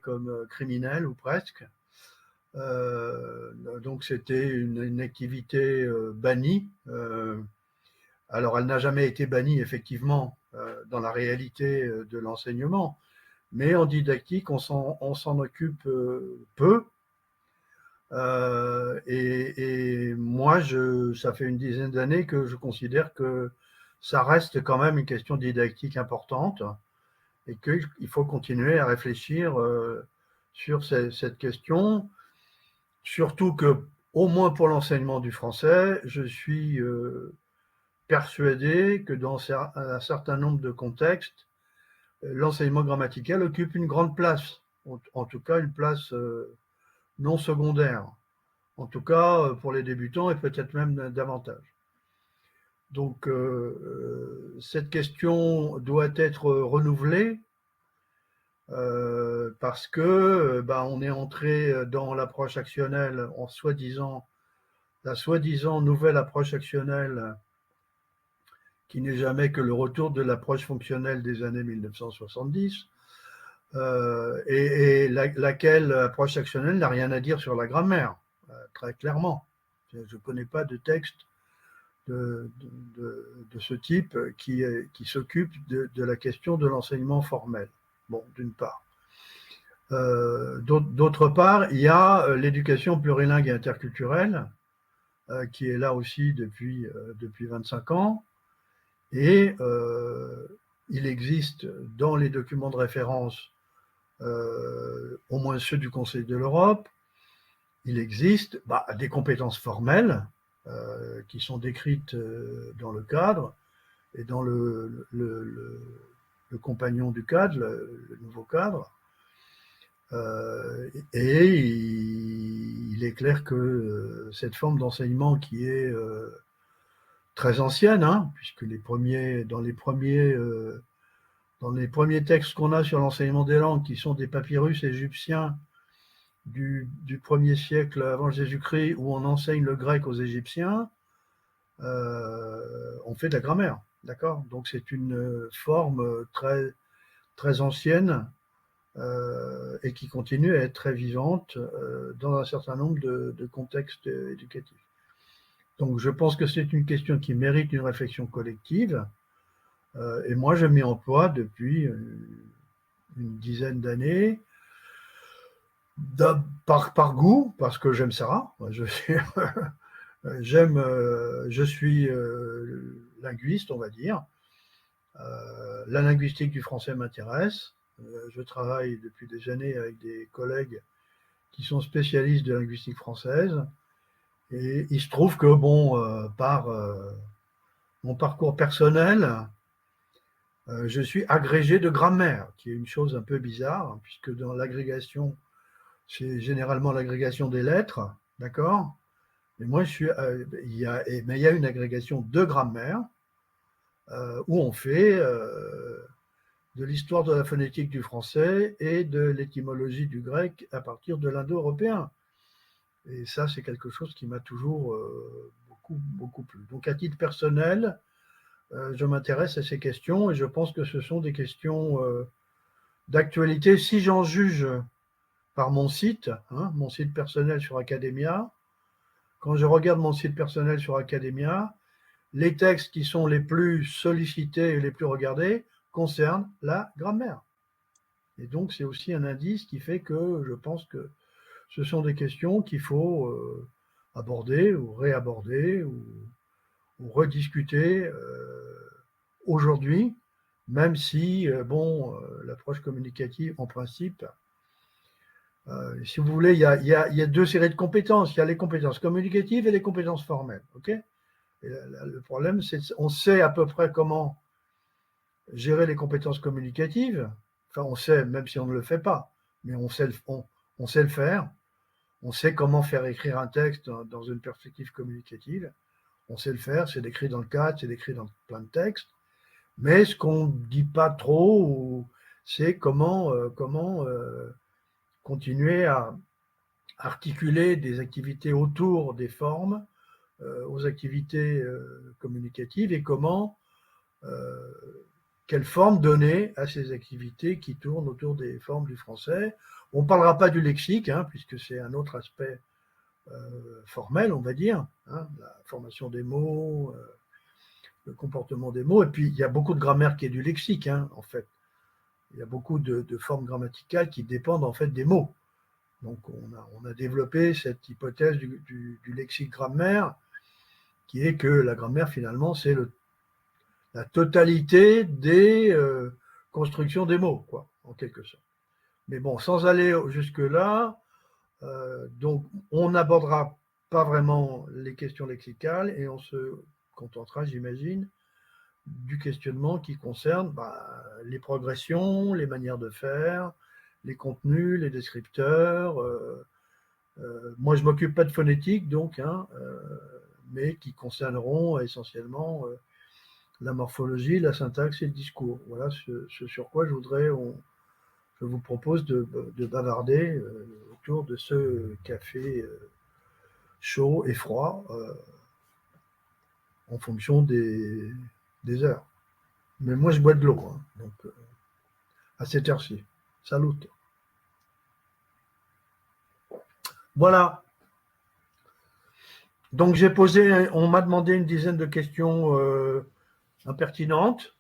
comme criminel ou presque. Donc c'était une activité bannie. Alors elle n'a jamais été bannie effectivement dans la réalité de l'enseignement, mais en didactique on s'en occupe peu. Et moi, ça fait une dizaine d'années que je considère que ça reste quand même une question didactique importante et qu'il faut continuer à réfléchir sur cette question, surtout que, au moins pour l'enseignement du français, je suis persuadé que dans un certain nombre de contextes, l'enseignement grammatical occupe une grande place, en tout cas une place non secondaire. En tout cas, pour les débutants et peut-être même davantage. Donc, cette question doit être renouvelée parce que on est entré dans l'approche actionnelle en la soi-disant nouvelle approche actionnelle qui n'est jamais que le retour de l'approche fonctionnelle des années 1970, et laquelle approche actionnelle n'a rien à dire sur la grammaire, très clairement. Je ne connais pas de texte de ce type qui s'occupe de la question de l'enseignement formel. Bon, d'une part. D'autre part, il y a l'éducation plurilingue et interculturelle, qui est là aussi depuis 25 ans. Et il existe dans les documents de référence, au moins ceux du Conseil de l'Europe, il existe des compétences formelles qui sont décrites dans le cadre et dans le compagnon du cadre, le nouveau cadre. Et il est clair que cette forme d'enseignement qui est très ancienne, hein, puisque dans les premiers textes qu'on a sur l'enseignement des langues, qui sont des papyrus égyptiens du 1er siècle avant Jésus-Christ, où on enseigne le grec aux Égyptiens, on fait de la grammaire, d'accord? Donc c'est une forme très, très ancienne et qui continue à être très vivante dans un certain nombre de contextes éducatifs. Donc je pense que c'est une question qui mérite une réflexion collective, et moi je m'y emploie depuis une dizaine d'années, par goût, parce que j'aime ça. Je suis linguiste, on va dire. La linguistique du français m'intéresse. Je travaille depuis des années avec des collègues qui sont spécialistes de linguistique française. Et il se trouve que, par mon parcours personnel, je suis agrégé de grammaire, qui est une chose un peu bizarre, hein, puisque dans l'agrégation, c'est généralement l'agrégation des lettres, d'accord? Mais moi, il y a une agrégation de grammaire où on fait de l'histoire de la phonétique du français et de l'étymologie du grec à partir de l'indo-européen. Et ça, c'est quelque chose qui m'a toujours beaucoup plu. Donc, à titre personnel, je m'intéresse à ces questions et je pense que ce sont des questions d'actualité. Si j'en juge par mon site personnel sur Academia, quand je regarde mon site personnel sur Academia, les textes qui sont les plus sollicités et les plus regardés concernent la grammaire. Et donc, c'est aussi un indice qui fait que je pense que ce sont des questions qu'il faut aborder ou réaborder ou rediscuter aujourd'hui, même si, l'approche communicative, en principe, si vous voulez, il y a deux séries de compétences. Il y a les compétences communicatives et les compétences formelles. Ok ? Et le problème, c'est qu'on sait à peu près comment gérer les compétences communicatives. Enfin, on sait, même si on ne le fait pas, mais on sait le faire. On sait comment faire écrire un texte dans une perspective communicative. On sait le faire, c'est décrit dans le cadre, c'est décrit dans plein de textes. Mais ce qu'on ne dit pas trop, c'est comment continuer à articuler des activités autour des formes aux activités communicatives et comment quelle forme donner à ces activités qui tournent autour des formes du français. On ne parlera pas du lexique, hein, puisque c'est un autre aspect formel, on va dire, hein, la formation des mots, le comportement des mots, et puis il y a beaucoup de grammaire qui est du lexique, hein, en fait. Il y a beaucoup de formes grammaticales qui dépendent en fait des mots. Donc on a développé cette hypothèse du lexique grammaire, qui est que la grammaire finalement c'est la totalité des constructions des mots, quoi, en quelque sorte. Mais bon, sans aller jusque-là, donc on n'abordera pas vraiment les questions lexicales et on se contentera, j'imagine, du questionnement qui concerne les progressions, les manières de faire, les contenus, les descripteurs. Moi, je m'occupe pas de phonétique, donc, hein, mais qui concerneront essentiellement la morphologie, la syntaxe et le discours. Voilà ce sur quoi je vous propose de bavarder autour de ce café chaud et froid en fonction des heures. Mais moi, je bois de l'eau, hein, donc à cette heure-ci. Salut. Voilà. Donc j'ai posé, on m'a demandé une dizaine de questions impertinentes.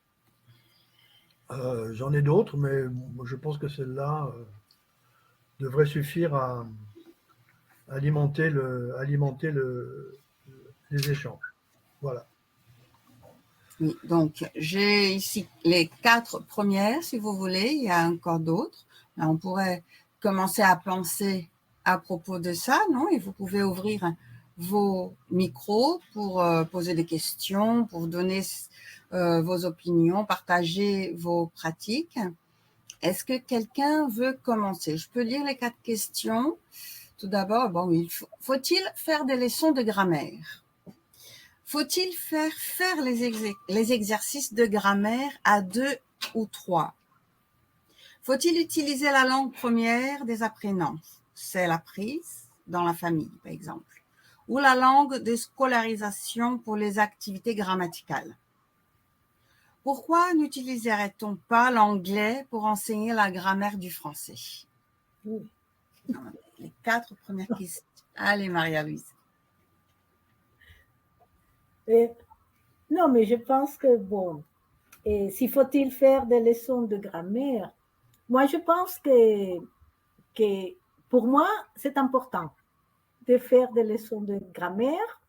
J'en ai d'autres, mais je pense que celle-là devrait suffire à alimenter les échanges. Voilà. Oui, donc j'ai ici les 4 premières, si vous voulez. Il y a encore d'autres. On pourrait commencer à penser à propos de ça, non? Et vous pouvez ouvrir vos micros pour poser des questions, pour donner vos opinions, partager vos pratiques. Est-ce que quelqu'un veut commencer? Je peux lire les 4 questions. Tout d'abord, bon, faut-il faire des leçons de grammaire? Faut-il faire les exercices de grammaire à 2 ou 3? Faut-il utiliser la langue première des apprenants, celle apprise dans la famille, par exemple, ou la langue de scolarisation pour les activités grammaticales? Pourquoi n'utiliserait-on pas l'anglais pour enseigner la grammaire du français? Oui. Les 4 premières questions. Allez, Maria-Louise. Non, mais je pense que, bon, s'il faut-il faire des leçons de grammaire, moi, je pense que pour moi, c'est important de faire des leçons de grammaire,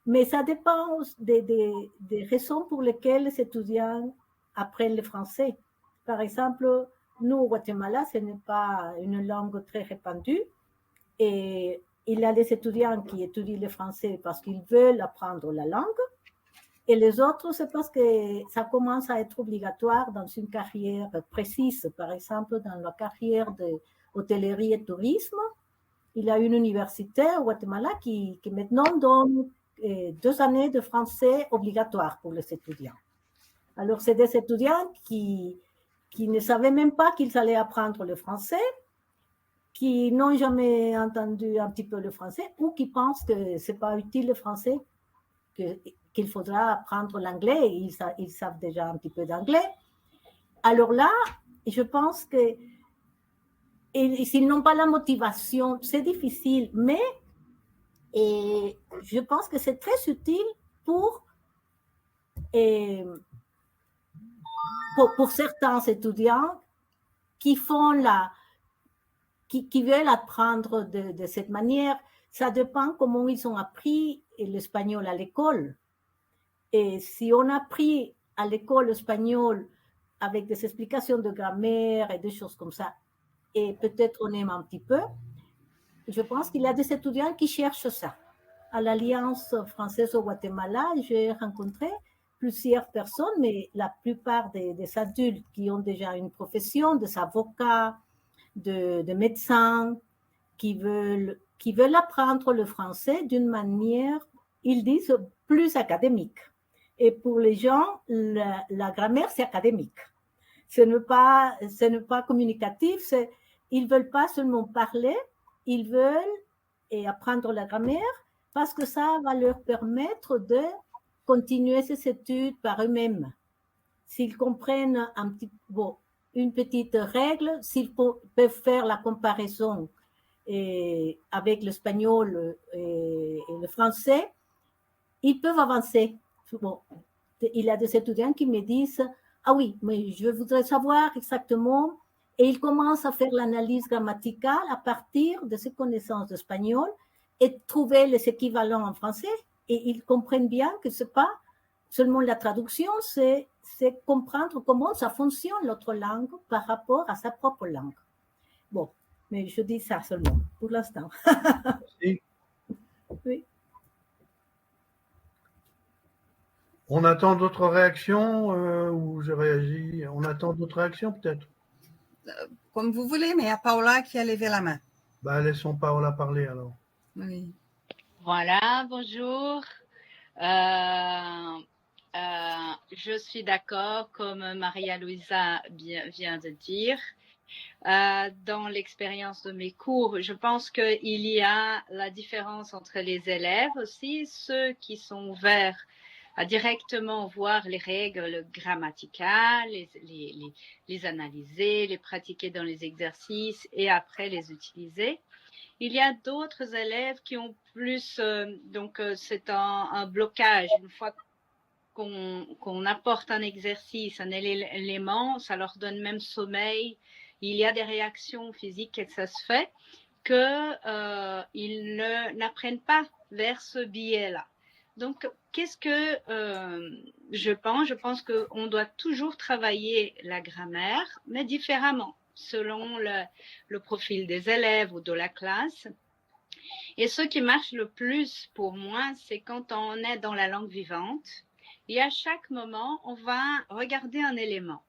mais ça dépend des raisons pour lesquelles les étudiants apprennent le français. Par exemple, nous, au Guatemala, ce n'est pas une langue très répandue et il y a des étudiants qui étudient le français parce qu'ils veulent apprendre la langue. Et les autres, c'est parce que ça commence à être obligatoire dans une carrière précise. Par exemple, dans la carrière d'hôtellerie et tourisme, il y a une université au Guatemala qui maintenant donne 2 années de français obligatoire pour les étudiants. Alors, c'est des étudiants qui ne savaient même pas qu'ils allaient apprendre le français, qui n'ont jamais entendu un petit peu le français ou qui pensent que ce n'est pas utile le français, qu'il faudra apprendre l'anglais, ils savent déjà un petit peu d'anglais. Alors là, je pense que s'ils n'ont pas la motivation, c'est difficile, mais je pense que c'est très utile pour certains étudiants qui veulent apprendre de cette manière. Ça dépend comment ils ont appris l'espagnol à l'école. Et si on a appris à l'école espagnol avec des explications de grammaire et des choses comme ça, et peut-être on aime un petit peu, je pense qu'il y a des étudiants qui cherchent ça. À l'Alliance française au Guatemala, j'ai rencontré plusieurs personnes, mais la plupart des adultes qui ont déjà une profession, des avocats, de médecins, qui veulent apprendre le français d'une manière, ils disent, plus académique. Et pour les gens, la grammaire, c'est académique. Ce n'est pas communicatif. Ils ne veulent pas seulement parler, ils veulent apprendre la grammaire parce que ça va leur permettre de continuer ces études par eux-mêmes. s'ils comprennent une petite règle, s'ils peuvent faire la comparaison avec l'espagnol et le français, ils peuvent avancer. Bon, il y a des étudiants qui me disent « Ah oui, mais je voudrais savoir exactement » et ils commencent à faire l'analyse grammaticale à partir de ces connaissances d'espagnol et trouver les équivalents en français. Et ils comprennent bien que ce n'est pas seulement la traduction, c'est comprendre comment ça fonctionne l'autre langue par rapport à sa propre langue. Bon, mais je dis ça seulement pour l'instant. Merci. Oui. On attend d'autres réactions ou je réagis? On attend d'autres réactions peut-être? Comme vous voulez, mais il y a Paola qui a levé la main. Bah, laissons Paola parler alors. Oui. Voilà, bonjour. Je suis d'accord, comme Maria-Louisa vient de dire. Dans l'expérience de mes cours, je pense qu'il y a la différence entre les élèves aussi, ceux qui sont ouverts à directement voir les règles grammaticales, les analyser, les pratiquer dans les exercices et après les utiliser. Il y a d'autres élèves qui ont plus, c'est un blocage. Une fois qu'on apporte un exercice, un élément, ça leur donne même sommeil. Il y a des réactions physiques et ça se fait qu'ils n'apprennent pas vers ce biais-là. Donc, qu'est-ce que je pense? Je pense qu'on doit toujours travailler la grammaire, mais différemment, selon le profil des élèves ou de la classe. Et ce qui marche le plus pour moi, c'est quand on est dans la langue vivante. Et à chaque moment, on va regarder un élément.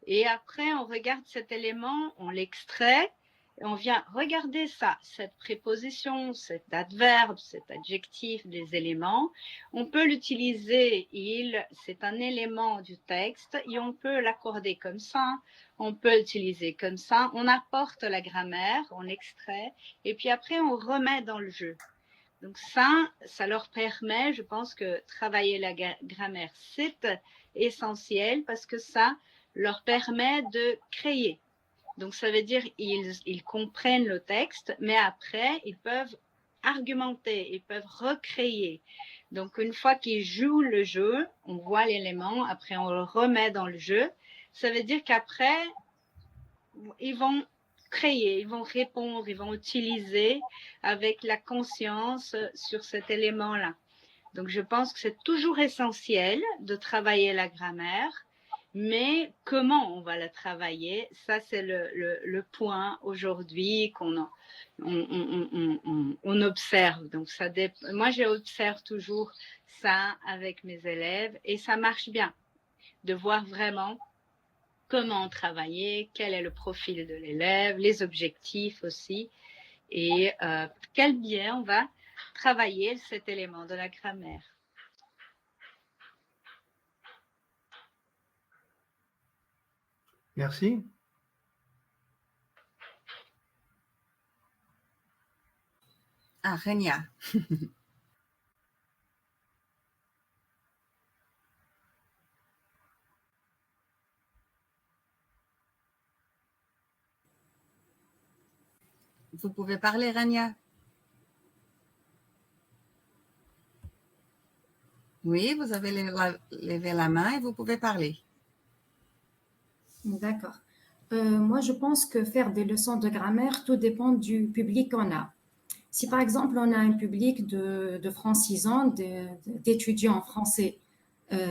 Et après, on regarde cet élément, on l'extrait, et on vient regarder ça, cette préposition, cet adverbe, cet adjectif des éléments. On peut l'utiliser, c'est un élément du texte, et on peut l'accorder comme ça, on peut l'utiliser comme ça. On apporte la grammaire, on l'extrait, et puis après, on remet dans le jeu. Donc ça leur permet, je pense que travailler la grammaire, c'est essentiel parce que ça leur permet de créer. Donc ça veut dire ils comprennent le texte, mais après, ils peuvent argumenter, ils peuvent recréer. Donc une fois qu'ils jouent le jeu, on voit l'élément, après on le remet dans le jeu. Ça veut dire qu'après, ils vont créer, ils vont répondre, ils vont utiliser avec la conscience sur cet élément-là. Donc, je pense que c'est toujours essentiel de travailler la grammaire, mais comment on va la travailler, ça c'est le point aujourd'hui qu'on on observe. Donc, moi, j'observe toujours ça avec mes élèves et ça marche bien de voir vraiment comment travailler, quel est le profil de l'élève, les objectifs aussi, et quel biais on va travailler cet élément de la grammaire. Merci. Ah, Renia. Vous pouvez parler, Rania. Oui, vous avez levé la main et vous pouvez parler. D'accord. Moi, je pense que faire des leçons de grammaire, tout dépend du public qu'on a. Si par exemple, on a un public de francisants, d'étudiants français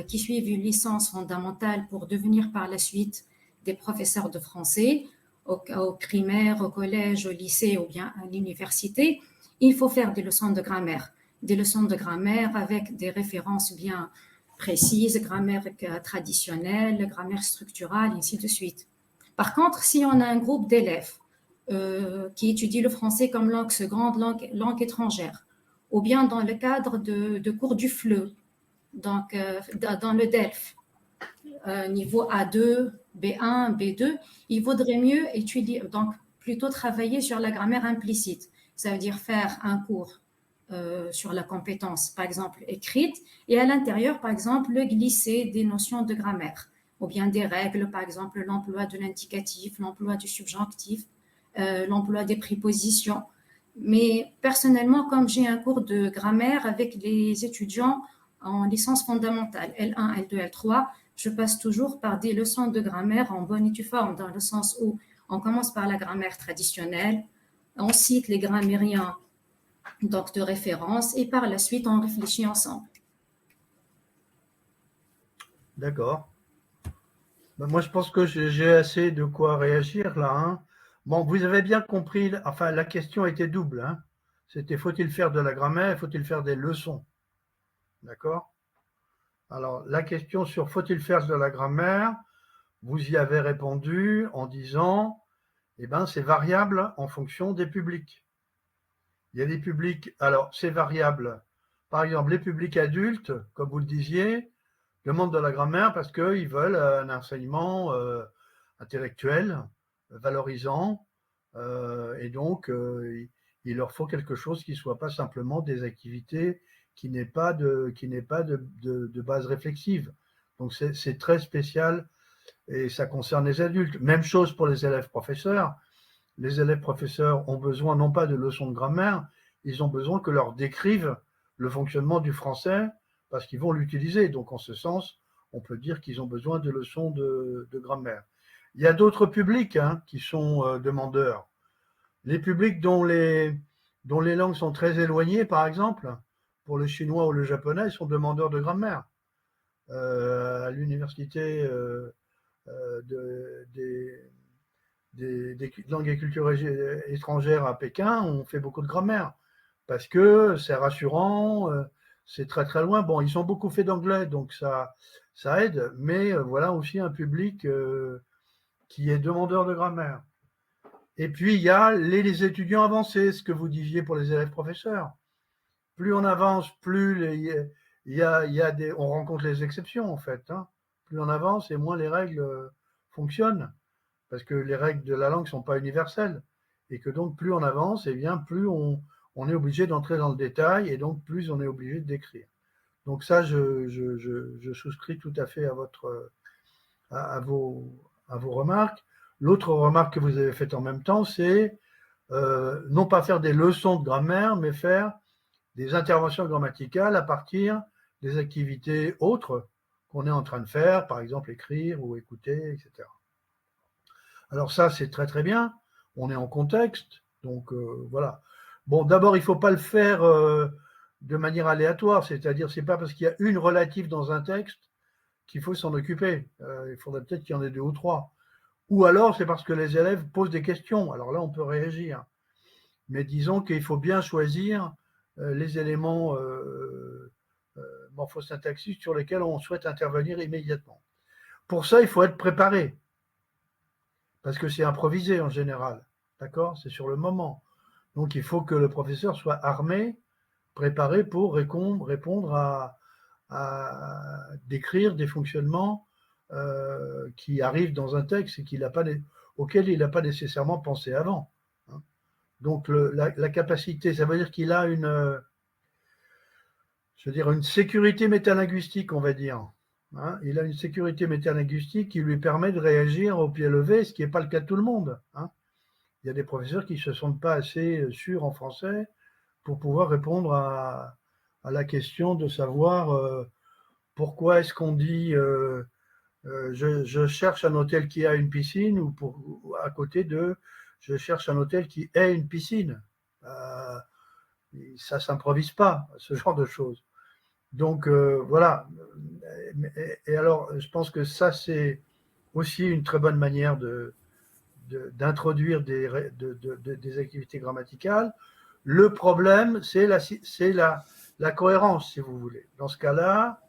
qui suivent une licence fondamentale pour devenir par la suite des professeurs de français, au primaire, au collège, au lycée ou bien à l'université, il faut faire des leçons de grammaire. Des leçons de grammaire avec des références bien précises, grammaire traditionnelle, grammaire structurale, et ainsi de suite. Par contre, si on a un groupe d'élèves qui étudient le français comme langue seconde, langue étrangère, ou bien dans le cadre de cours du FLE, donc dans le DELF, niveau A2, B1, B2, il vaudrait mieux étudier, donc plutôt travailler sur la grammaire implicite. Ça veut dire faire un cours sur la compétence, par exemple, écrite, et à l'intérieur, par exemple, glisser des notions de grammaire. ou bien des règles, par exemple l'emploi de l'indicatif, l'emploi du subjonctif, l'emploi des prépositions. Mais personnellement, comme j'ai un cours de grammaire avec les étudiants en licence fondamentale, L1, L2, L3, je passe toujours par des leçons de grammaire en bonne et due forme, dans le sens où on commence par la grammaire traditionnelle, on cite les grammairiens donc de référence, et par la suite, on réfléchit ensemble. D'accord. Ben, moi, je pense que j'ai assez de quoi réagir là. Hein. Bon, vous avez bien compris, enfin, la question était double. Hein. C'était faut-il faire de la grammaire, faut-il faire des leçons? D'accord? Alors, la question sur faut-il faire de la grammaire, vous y avez répondu en disant, eh ben, c'est variable en fonction des publics. Il y a des publics, alors c'est variable. Par exemple, les publics adultes, comme vous le disiez, demandent de la grammaire parce qu'ils veulent un enseignement intellectuel, valorisant, et donc il leur faut quelque chose qui ne soit pas simplement des activités qui n'aient pas de base réflexive. Donc c'est très spécial et ça concerne les adultes. Même chose pour les élèves professeurs. Les élèves professeurs ont besoin non pas de leçons de grammaire, ils ont besoin que leur décrivent le fonctionnement du français parce qu'ils vont l'utiliser. Donc en ce sens, on peut dire qu'ils ont besoin de leçons de grammaire. Il y a d'autres publics hein, qui sont demandeurs. Les publics dont les langues sont très éloignées, par exemple, pour le chinois ou le japonais, sont demandeurs de grammaire. À l'université des langues et cultures étrangères à Pékin, on fait beaucoup de grammaire parce que c'est rassurant, c'est très très loin. Bon, ils ont beaucoup fait d'anglais, donc ça aide, mais voilà aussi un public qui est demandeur de grammaire. Et puis il y a les étudiants avancés, ce que vous disiez pour les élèves professeurs. Plus on avance, plus on rencontre les exceptions en fait. Hein. Plus on avance et moins les règles fonctionnent parce que les règles de la langue ne sont pas universelles et que donc plus on avance, et bien plus on est obligé d'entrer dans le détail et donc plus on est obligé de décrire. Donc ça, je souscris tout à fait à vos remarques. L'autre remarque que vous avez faite en même temps, c'est non pas faire des leçons de grammaire, mais faire des interventions grammaticales à partir des activités autres qu'on est en train de faire, par exemple écrire ou écouter, etc. Alors ça, c'est très très bien. On est en contexte, donc voilà. Bon, d'abord, il ne faut pas le faire de manière aléatoire, c'est-à-dire c'est pas parce qu'il y a une relative dans un texte qu'il faut s'en occuper. Il faudrait peut-être qu'il y en ait deux ou trois. Ou alors, c'est parce que les élèves posent des questions. Alors là, on peut réagir. Mais disons qu'il faut bien choisir les éléments morphosyntaxiques sur lesquels on souhaite intervenir immédiatement. Pour ça, il faut être préparé. Parce que c'est improvisé en général, d'accord? C'est sur le moment. Donc il faut que le professeur soit armé, préparé pour répondre à décrire des fonctionnements qui arrivent dans un texte et auquel il n'a pas nécessairement pensé avant. Hein. Donc la capacité, ça veut dire qu'il a une sécurité métalinguistique, on va dire. Hein, il a une sécurité métalinguistique qui lui permet de réagir au pied levé, ce qui n'est pas le cas de tout le monde. Hein. Il y a des professeurs qui ne se sentent pas assez sûrs en français pour pouvoir répondre à la question de savoir pourquoi est-ce qu'on dit je cherche un hôtel qui a une piscine ou à côté de je cherche un hôtel qui ait une piscine. Ça ne s'improvise pas, ce genre de choses. Donc voilà. Et alors, je pense que ça, c'est aussi une très bonne manière d'introduire des activités grammaticales. Le problème, c'est la cohérence, si vous voulez. Dans ce cas-là,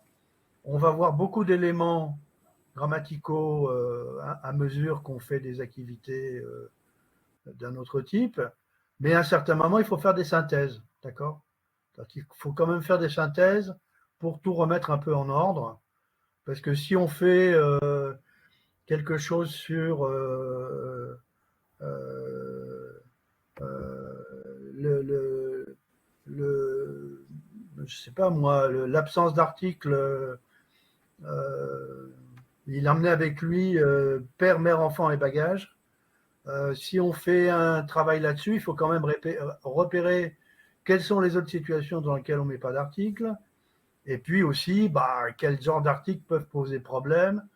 on va voir beaucoup d'éléments grammaticaux à mesure qu'on fait des activités d'un autre type, mais à un certain moment, il faut faire des synthèses, d'accord? Il faut quand même faire des synthèses pour tout remettre un peu en ordre, parce que si on fait quelque chose sur je sais pas moi, l'absence d'article Il emmenait avec lui père, mère, enfant et bagages. Si on fait un travail là-dessus, il faut quand même repérer quelles sont les autres situations dans lesquelles on ne met pas d'article. Et puis aussi, quel genre d'articles peuvent poser problème.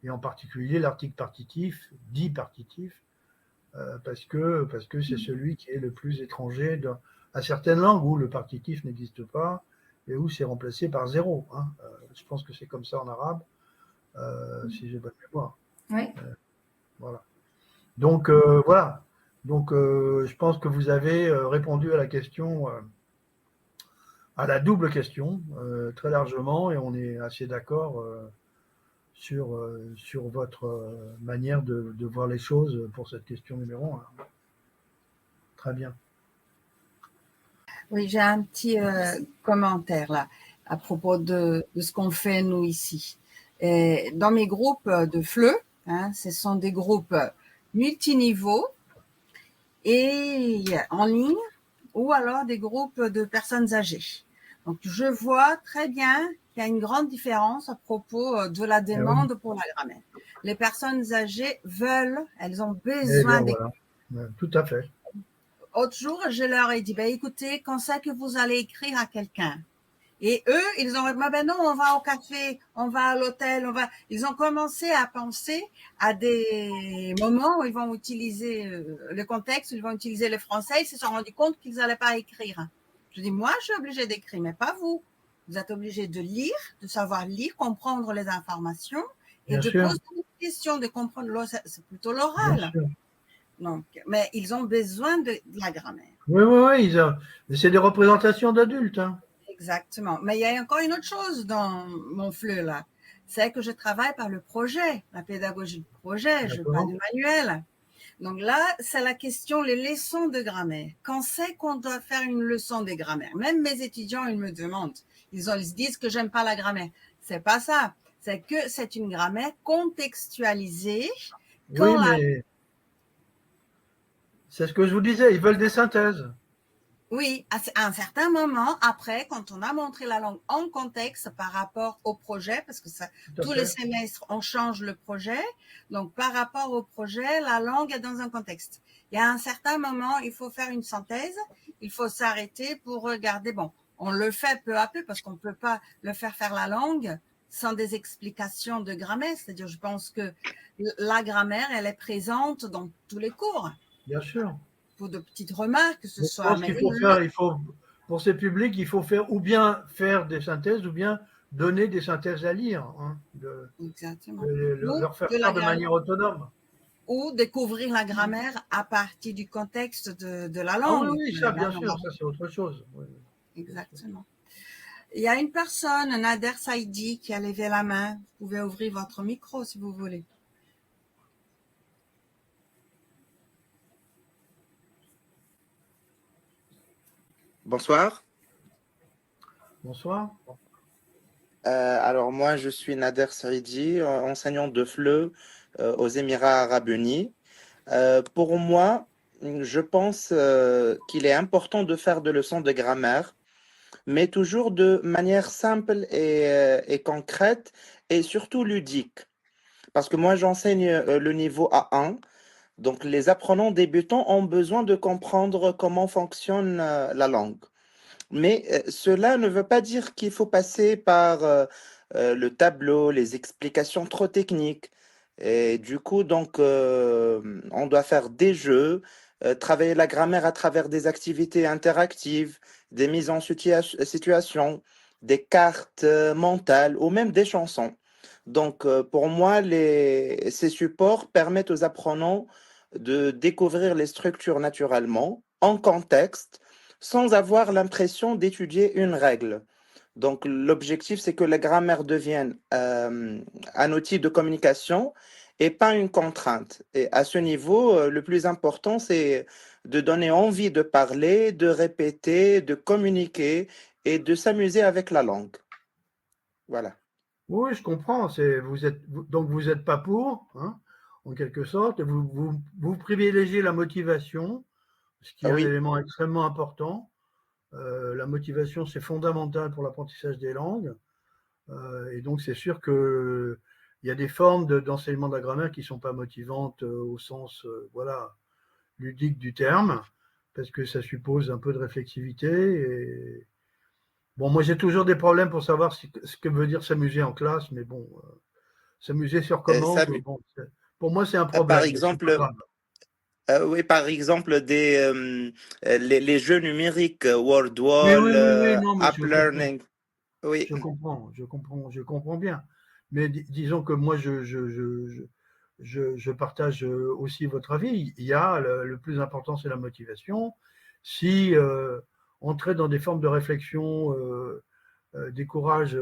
Et en particulier l'article partitif, dit partitif, parce que c'est celui qui est le plus étranger à certaines langues où le partitif n'existe pas et où c'est remplacé par zéro. Hein. Je pense que c'est comme ça en arabe, si j'ai bonne mémoire. Oui. Voilà. Donc voilà. Donc je pense que vous avez répondu à la question, à la double question, très largement, et on est assez d'accord sur votre manière de voir les choses pour cette question numéro 1. Très bien. Oui, j'ai un petit commentaire là à propos de ce qu'on fait nous ici. Et dans mes groupes de FLE, hein, ce sont des groupes multiniveaux et en ligne ou alors des groupes de personnes âgées. Donc, je vois très bien qu'il y a une grande différence à propos de la demande pour la grammaire. Les personnes âgées veulent, elles ont besoin d'écrire. Voilà. Tout à fait. Autre jour, je leur ai dit, écoutez, quand c'est que vous allez écrire à quelqu'un? Et eux, ils ont dit, non, on va au café, on va à l'hôtel, ils ont commencé à penser à des moments où ils vont utiliser le contexte, où ils vont utiliser le français, ils se sont rendus compte qu'ils n'allaient pas écrire. Je dis, moi, je suis obligée d'écrire, mais pas vous. Vous êtes obligé de lire, de savoir lire, comprendre les informations et de poser des questions, de comprendre, c'est plutôt l'oral. Donc, mais ils ont besoin de la grammaire. Oui, c'est des représentations d'adultes. Hein. Exactement. Mais il y a encore une autre chose dans mon FLE là, c'est que je travaille par le projet, la pédagogie de projet, je parle du manuel. Donc là, c'est la question, les leçons de grammaire. Quand c'est qu'on doit faire une leçon de grammaire? Même mes étudiants, ils me demandent, ils se disent que j'aime pas la grammaire. C'est pas ça. C'est que c'est une grammaire contextualisée. Mais c'est ce que je vous disais, ils veulent des synthèses. Oui, à un certain moment, après, quand on a montré la langue en contexte par rapport au projet, parce que tous les semestres, on change le projet. Donc, par rapport au projet, la langue est dans un contexte. Il y a un certain moment, il faut faire une synthèse, il faut s'arrêter pour regarder. Bon, on le fait peu à peu parce qu'on ne peut pas le faire la langue sans des explications de grammaire. C'est-à-dire, je pense que la grammaire, elle est présente dans tous les cours. Bien sûr. Pour de petites remarques, que ce soit. Je pense qu'il faut pour ces publics, il faut ou bien faire des synthèses, ou bien donner des synthèses à lire. Hein, exactement. Leur faire faire de manière autonome. Ou découvrir la grammaire à partir du contexte de la langue. Ah oui, ça, bien sûr, ça c'est autre chose. Oui, exactement. Il y a une personne, Nader Saïdi, qui a levé la main. Vous pouvez ouvrir votre micro si vous voulez. Bonsoir. Bonsoir. Alors moi, je suis Nader Saïdi, enseignant de FLE aux Émirats Arabes Unis. Pour moi, je pense qu'il est important de faire des leçons de grammaire, mais toujours de manière simple et concrète et surtout ludique. Parce que moi, j'enseigne le niveau A1. Donc, les apprenants débutants ont besoin de comprendre comment fonctionne la langue. Mais cela ne veut pas dire qu'il faut passer par le tableau, les explications trop techniques. Et du coup, donc, on doit faire des jeux, travailler la grammaire à travers des activités interactives, des mises en situation, des cartes mentales ou même des chansons. Donc, pour moi, ces supports permettent aux apprenants de découvrir les structures naturellement, en contexte, sans avoir l'impression d'étudier une règle. Donc, l'objectif, c'est que la grammaire devienne un outil de communication et pas une contrainte. Et à ce niveau, le plus important, c'est de donner envie de parler, de répéter, de communiquer et de s'amuser avec la langue. Voilà. Oui, je comprends. Donc, vous n'êtes pas pour, hein, en quelque sorte. Vous privilégiez la motivation, ce qui est un élément extrêmement important. La motivation, c'est fondamental pour l'apprentissage des langues. Et donc, c'est sûr que il y a des formes d'enseignement de la grammaire qui ne sont pas motivantes au sens voilà, ludique du terme, parce que ça suppose un peu de réflexivité. Et... Bon, moi j'ai toujours des problèmes pour savoir ce que veut dire s'amuser en classe, mais bon, s'amuser sur commande, bon, pour moi c'est un problème. Par exemple, oui, par exemple, les jeux numériques, WordWall, non, mais App Learning. Oui. Je comprends bien. Mais disons que moi, je partage aussi votre avis. Il y a le plus important, c'est la motivation. Si entrer dans des formes de réflexion décourage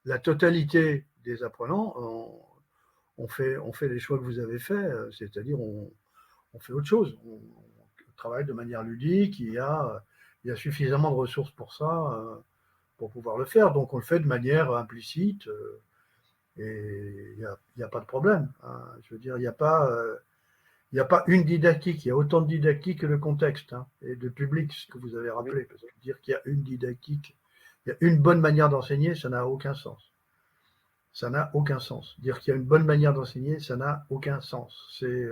la totalité des apprenants, on fait les choix que vous avez faits, c'est-à-dire on fait autre chose. On travaille de manière ludique, il y a suffisamment de ressources pour ça, pour pouvoir le faire. Donc on le fait de manière implicite et il n'y a pas de problème. Hein. Je veux dire, il n'y a pas une didactique, il y a autant de didactique que de contexte et de public, ce que vous avez rappelé. Parce que dire qu'il y a une didactique, il y a une bonne manière d'enseigner, ça n'a aucun sens. Ça n'a aucun sens. Dire qu'il y a une bonne manière d'enseigner, ça n'a aucun sens. C'est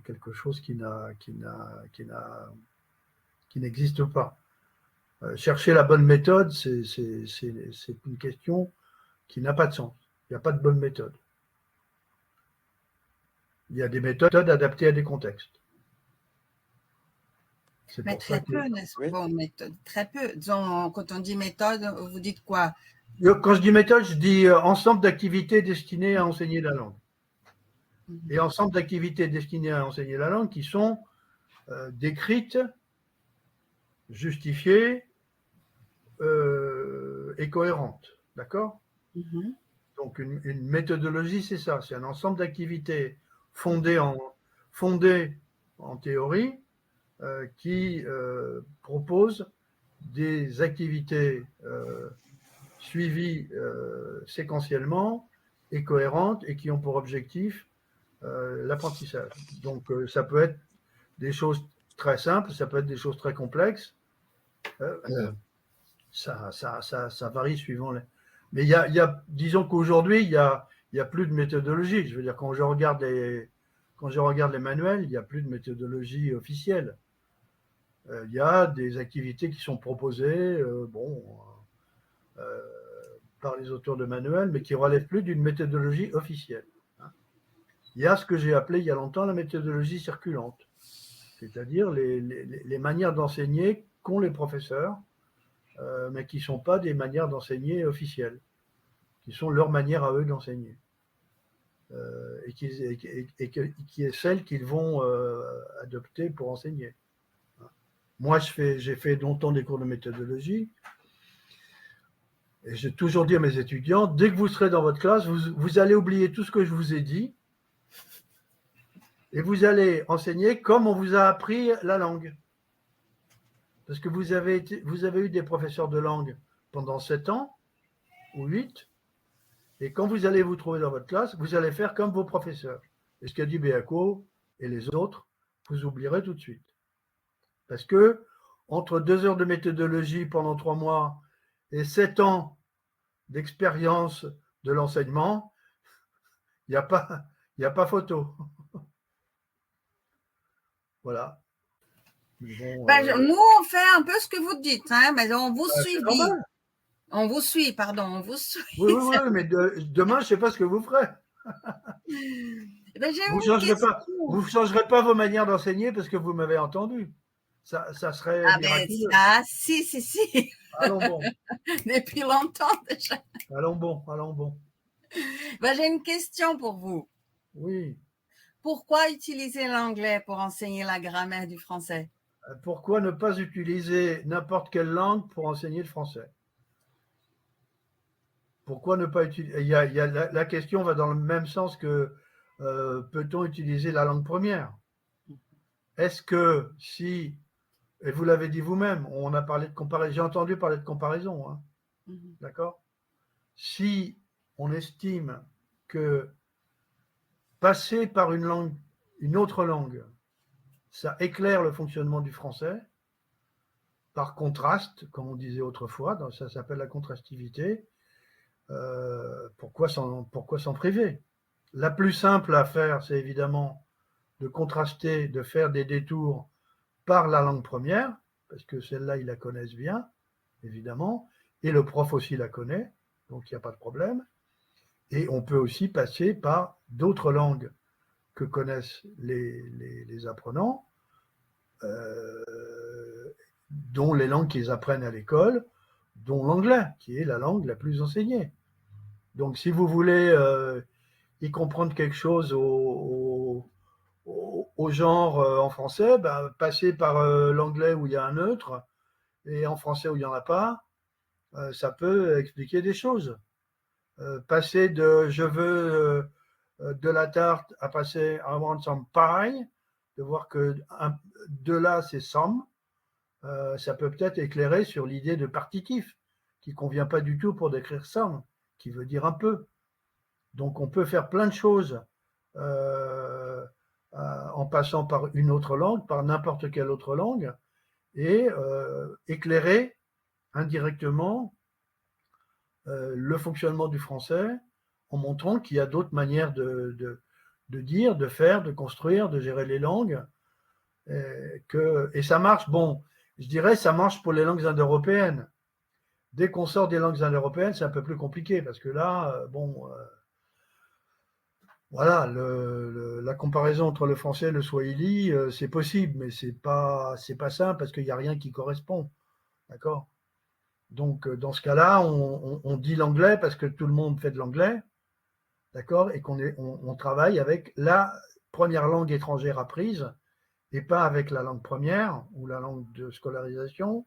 quelque chose qui n'existe pas. Chercher la bonne méthode, c'est une question qui n'a pas de sens. Il n'y a pas de bonne méthode. Il y a des méthodes adaptées à des contextes. Mais très peu, n'est-ce pas? Bon, méthode, très peu. Disons, quand on dit méthode, vous dites quoi? Quand je dis méthode, je dis ensemble d'activités destinées à enseigner la langue. Et ensemble d'activités destinées à enseigner la langue qui sont décrites, justifiées et cohérentes. D'accord? Donc, une méthodologie, c'est ça. C'est un ensemble d'activités fondées en théorie qui proposent des activités suivies séquentiellement et cohérentes et qui ont pour objectif l'apprentissage. Donc, ça peut être des choses très simples, ça peut être des choses très complexes. Ça varie suivant les... Mais disons qu'aujourd'hui, il y a plus de méthodologie. Je veux dire, quand je regarde les manuels, il n'y a plus de méthodologie officielle. Il y a des activités qui sont proposées, par les auteurs de manuels, mais qui ne relèvent plus d'une méthodologie officielle. Il y a ce que j'ai appelé il y a longtemps la méthodologie circulante, c'est-à-dire les manières d'enseigner qu'ont les professeurs, mais qui ne sont pas des manières d'enseigner officielles, qui sont leur manière à eux d'enseigner, et qui est celle qu'ils vont adopter pour enseigner. Moi, j'ai fait longtemps des cours de méthodologie, et j'ai toujours dit à mes étudiants, dès que vous serez dans votre classe, vous allez oublier tout ce que je vous ai dit, et vous allez enseigner comme on vous a appris la langue. Parce que vous avez eu des professeurs de langue pendant 7 ans ou 8, et quand vous allez vous trouver dans votre classe, vous allez faire comme vos professeurs. Et ce qu'a dit Beaco et les autres, vous oublierez tout de suite. Parce que entre 2 heures de méthodologie pendant 3 mois et 7 ans d'expérience de l'enseignement, il n'y a pas photo. Voilà. Bon, nous, on fait un peu ce que vous dites, mais on vous suit. On vous suit, pardon, on vous suit. Oui, mais demain, je ne sais pas ce que vous ferez. Vous ne changerez pas vos manières d'enseigner parce que vous m'avez entendu. Ça serait miraculeux. Si. Allons bon. Depuis longtemps déjà. Allons bon. J'ai une question pour vous. Oui. Pourquoi utiliser l'anglais pour enseigner la grammaire du français? Pourquoi ne pas utiliser n'importe quelle langue pour enseigner le français? Pourquoi ne pas utiliser... la question va dans le même sens que peut-on utiliser la langue première? Est-ce que si, et vous l'avez dit vous-même, on a parlé de comparaison, j'ai entendu parler de comparaison, d'accord? Si on estime que passer par une autre langue, ça éclaire le fonctionnement du français, par contraste, comme on disait autrefois, ça s'appelle la contrastivité, Pourquoi s'en priver? La plus simple à faire, c'est évidemment de contraster, de faire des détours par la langue première, parce que celle-là, ils la connaissent bien, évidemment, et le prof aussi la connaît, donc il n'y a pas de problème. Et on peut aussi passer par d'autres langues que connaissent les apprenants, dont les langues qu'ils apprennent à l'école, dont l'anglais, qui est la langue la plus enseignée. Donc si vous voulez y comprendre quelque chose au genre en français, ben, passez par l'anglais où il y a un neutre, et en français où il n'y en a pas, ça peut expliquer des choses. Passer de je veux de la tarte à passer I want some pie, de voir que de là c'est some, ça peut peut-être éclairer sur l'idée de partitif, qui ne convient pas du tout pour décrire some, qui veut dire un peu. Donc on peut faire plein de choses en passant par une autre langue, par n'importe quelle autre langue, et éclairer indirectement le fonctionnement du français en montrant qu'il y a d'autres manières de dire, de faire, de construire, de gérer les langues. Et ça marche, bon, je dirais ça marche pour les langues indo-européennes. Dès qu'on sort des langues indo-européennes, c'est un peu plus compliqué parce que là, voilà, la comparaison entre le français et le swahili, c'est possible, mais c'est pas simple parce qu'il n'y a rien qui correspond. D'accord? Donc, dans ce cas-là, on dit l'anglais parce que tout le monde fait de l'anglais, d'accord? Et on travaille avec la première langue étrangère apprise et pas avec la langue première ou la langue de scolarisation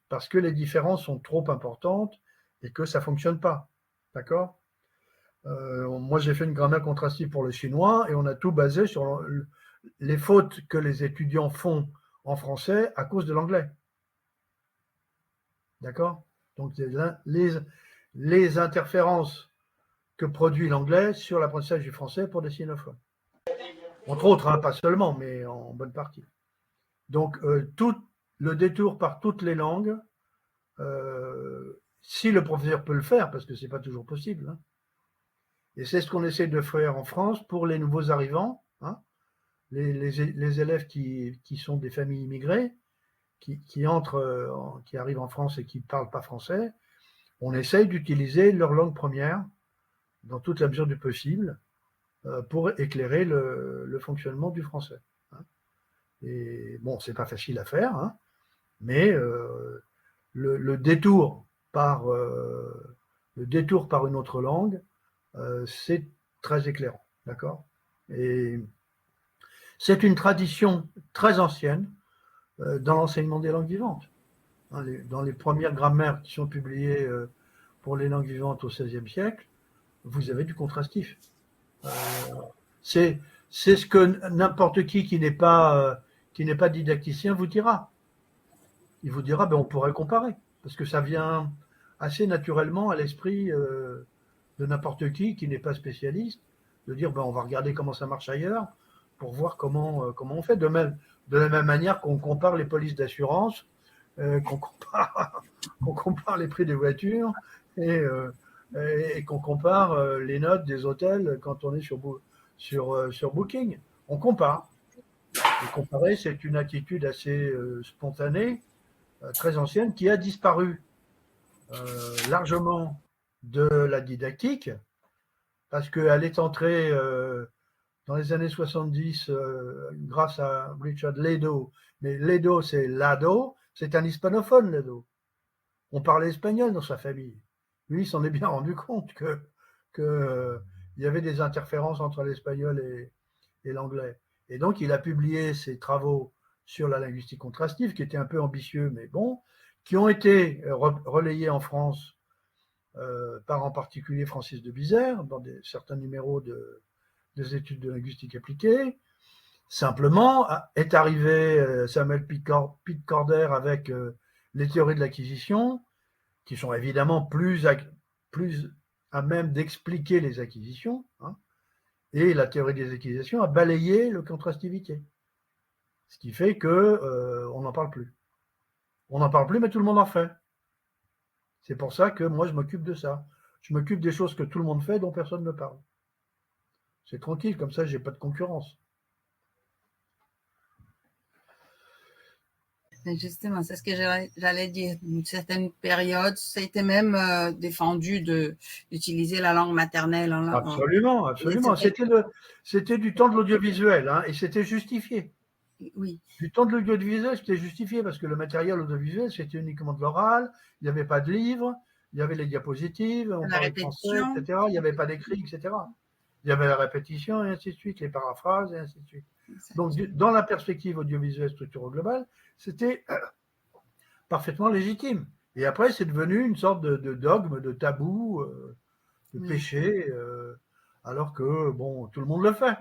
parce que les différences sont trop importantes et que ça ne fonctionne pas. D'accord? Moi, j'ai fait une grammaire contrastive pour le chinois et on a tout basé sur les fautes que les étudiants font en français à cause de l'anglais. D'accord? Donc, les interférences que produit l'anglais sur l'apprentissage du français pour des sinophones. Entre autres, hein, pas seulement, mais en bonne partie. Donc, tout le détour par toutes les langues, si le professeur peut le faire, parce que ce n'est pas toujours possible, hein, et c'est ce qu'on essaie de faire en France pour les nouveaux arrivants, hein, les élèves qui sont des familles immigrées, qui entrent, qui arrivent en France et qui ne parlent pas français. On essaye d'utiliser leur langue première dans toute la mesure du possible pour éclairer le fonctionnement du français. Hein. Et bon, c'est pas facile à faire, hein, mais le détour par une autre langue, c'est très éclairant, d'accord? Et c'est une tradition très ancienne dans l'enseignement des langues vivantes. Hein, dans les premières grammaires qui sont publiées pour les langues vivantes au XVIe siècle, vous avez du contrastif. C'est ce que n'importe qui n'est pas didacticien vous dira. Il vous dira, ben, on pourrait comparer, parce que ça vient assez naturellement à l'esprit de n'importe qui n'est pas spécialiste, de dire, ben, on va regarder comment ça marche ailleurs, pour voir comment on fait. De la même manière qu'on compare les polices d'assurance, qu'on compare les prix des voitures, et qu'on compare les notes des hôtels quand on est sur Booking. On compare. Et comparer, c'est une attitude assez spontanée, très ancienne, qui a disparu largement de la didactique, parce qu'elle est entrée dans les années 70 grâce à Richard Ledo. Mais Ledo, c'est Lado, c'est un hispanophone, Ledo. On parlait espagnol dans sa famille. Lui, il s'en est bien rendu compte que il y avait des interférences entre l'espagnol et l'anglais. Et donc, il a publié ses travaux sur la linguistique contrastive, qui étaient un peu ambitieux, mais bon, qui ont été relayés en France par en particulier Francis de Bizère, dans certains numéros des études de linguistique appliquée. Simplement, est arrivé Samuel Pitt Corder avec les théories de l'acquisition, qui sont évidemment plus à même d'expliquer les acquisitions, hein, et la théorie des acquisitions a balayé le contrastivité. Ce qui fait qu'on n'en parle plus. On n'en parle plus, mais tout le monde en fait. C'est pour ça que moi, je m'occupe de ça. Je m'occupe des choses que tout le monde fait, dont personne ne parle. C'est tranquille, comme ça, j'ai pas de concurrence. Justement, c'est ce que j'allais dire. Une certaine période, c'était même défendu d'utiliser la langue maternelle. Absolument, absolument. C'était du temps de l'audiovisuel, hein, et c'était justifié. Oui. Du temps de l'audiovisuel, c'était justifié parce que le matériel audiovisuel, c'était uniquement de l'oral, il n'y avait pas de livre, il y avait les diapositives, on parlait français, etc. Il n'y avait pas d'écrit, etc. Il y avait la répétition, et ainsi de suite, les paraphrases, et ainsi de suite. Donc, dans la perspective audiovisuelle structure globale, c'était parfaitement légitime. Et après, c'est devenu une sorte de dogme, de tabou, de péché, alors que, bon, tout le monde le fait.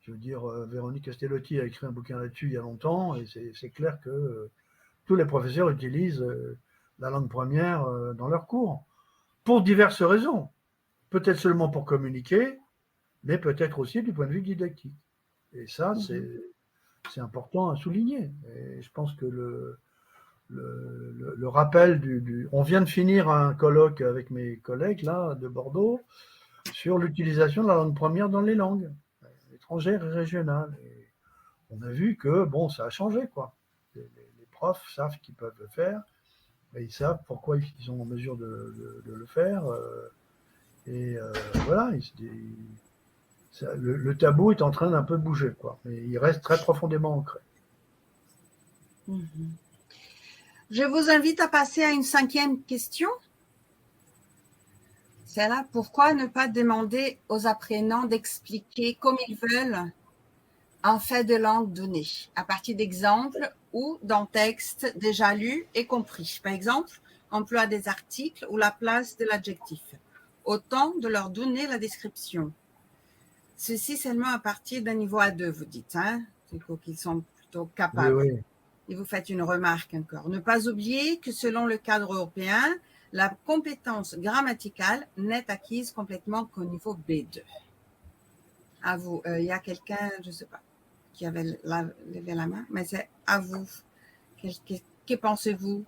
Je veux dire, Véronique Castellotti a écrit un bouquin là-dessus il y a longtemps, et c'est clair que tous les professeurs utilisent la langue première dans leurs cours, pour diverses raisons. Peut-être seulement pour communiquer, mais peut-être aussi du point de vue didactique. Et ça, c'est important à souligner. Et je pense que le rappel on vient de finir un colloque avec mes collègues là de Bordeaux sur l'utilisation de la langue première dans les langues étrangères et régionales. Et on a vu que bon, ça a changé quoi. Les profs savent qu'ils peuvent le faire, et ils savent pourquoi ils sont en mesure de le faire. Voilà, le tabou est en train d'un peu bouger quoi, mais il reste très profondément ancré. Je vous invite à passer à une 5e question. C'est là, pourquoi ne pas demander aux apprenants d'expliquer comme ils veulent un fait de langue donné, à partir d'exemples ou d'un texte déjà lu et compris. Par exemple, emploi des articles ou la place de l'adjectif. Autant de leur donner la description. Ceci seulement à partir d'un niveau A2, vous dites, hein? C'est qu'ils sont plutôt capables. Oui, oui. Et vous faites une remarque encore. Ne pas oublier que selon le cadre européen, la compétence grammaticale n'est acquise complètement qu'au niveau B2. À vous. Il y a quelqu'un, je ne sais pas, qui avait levé la main, mais c'est à vous. Que pensez-vous?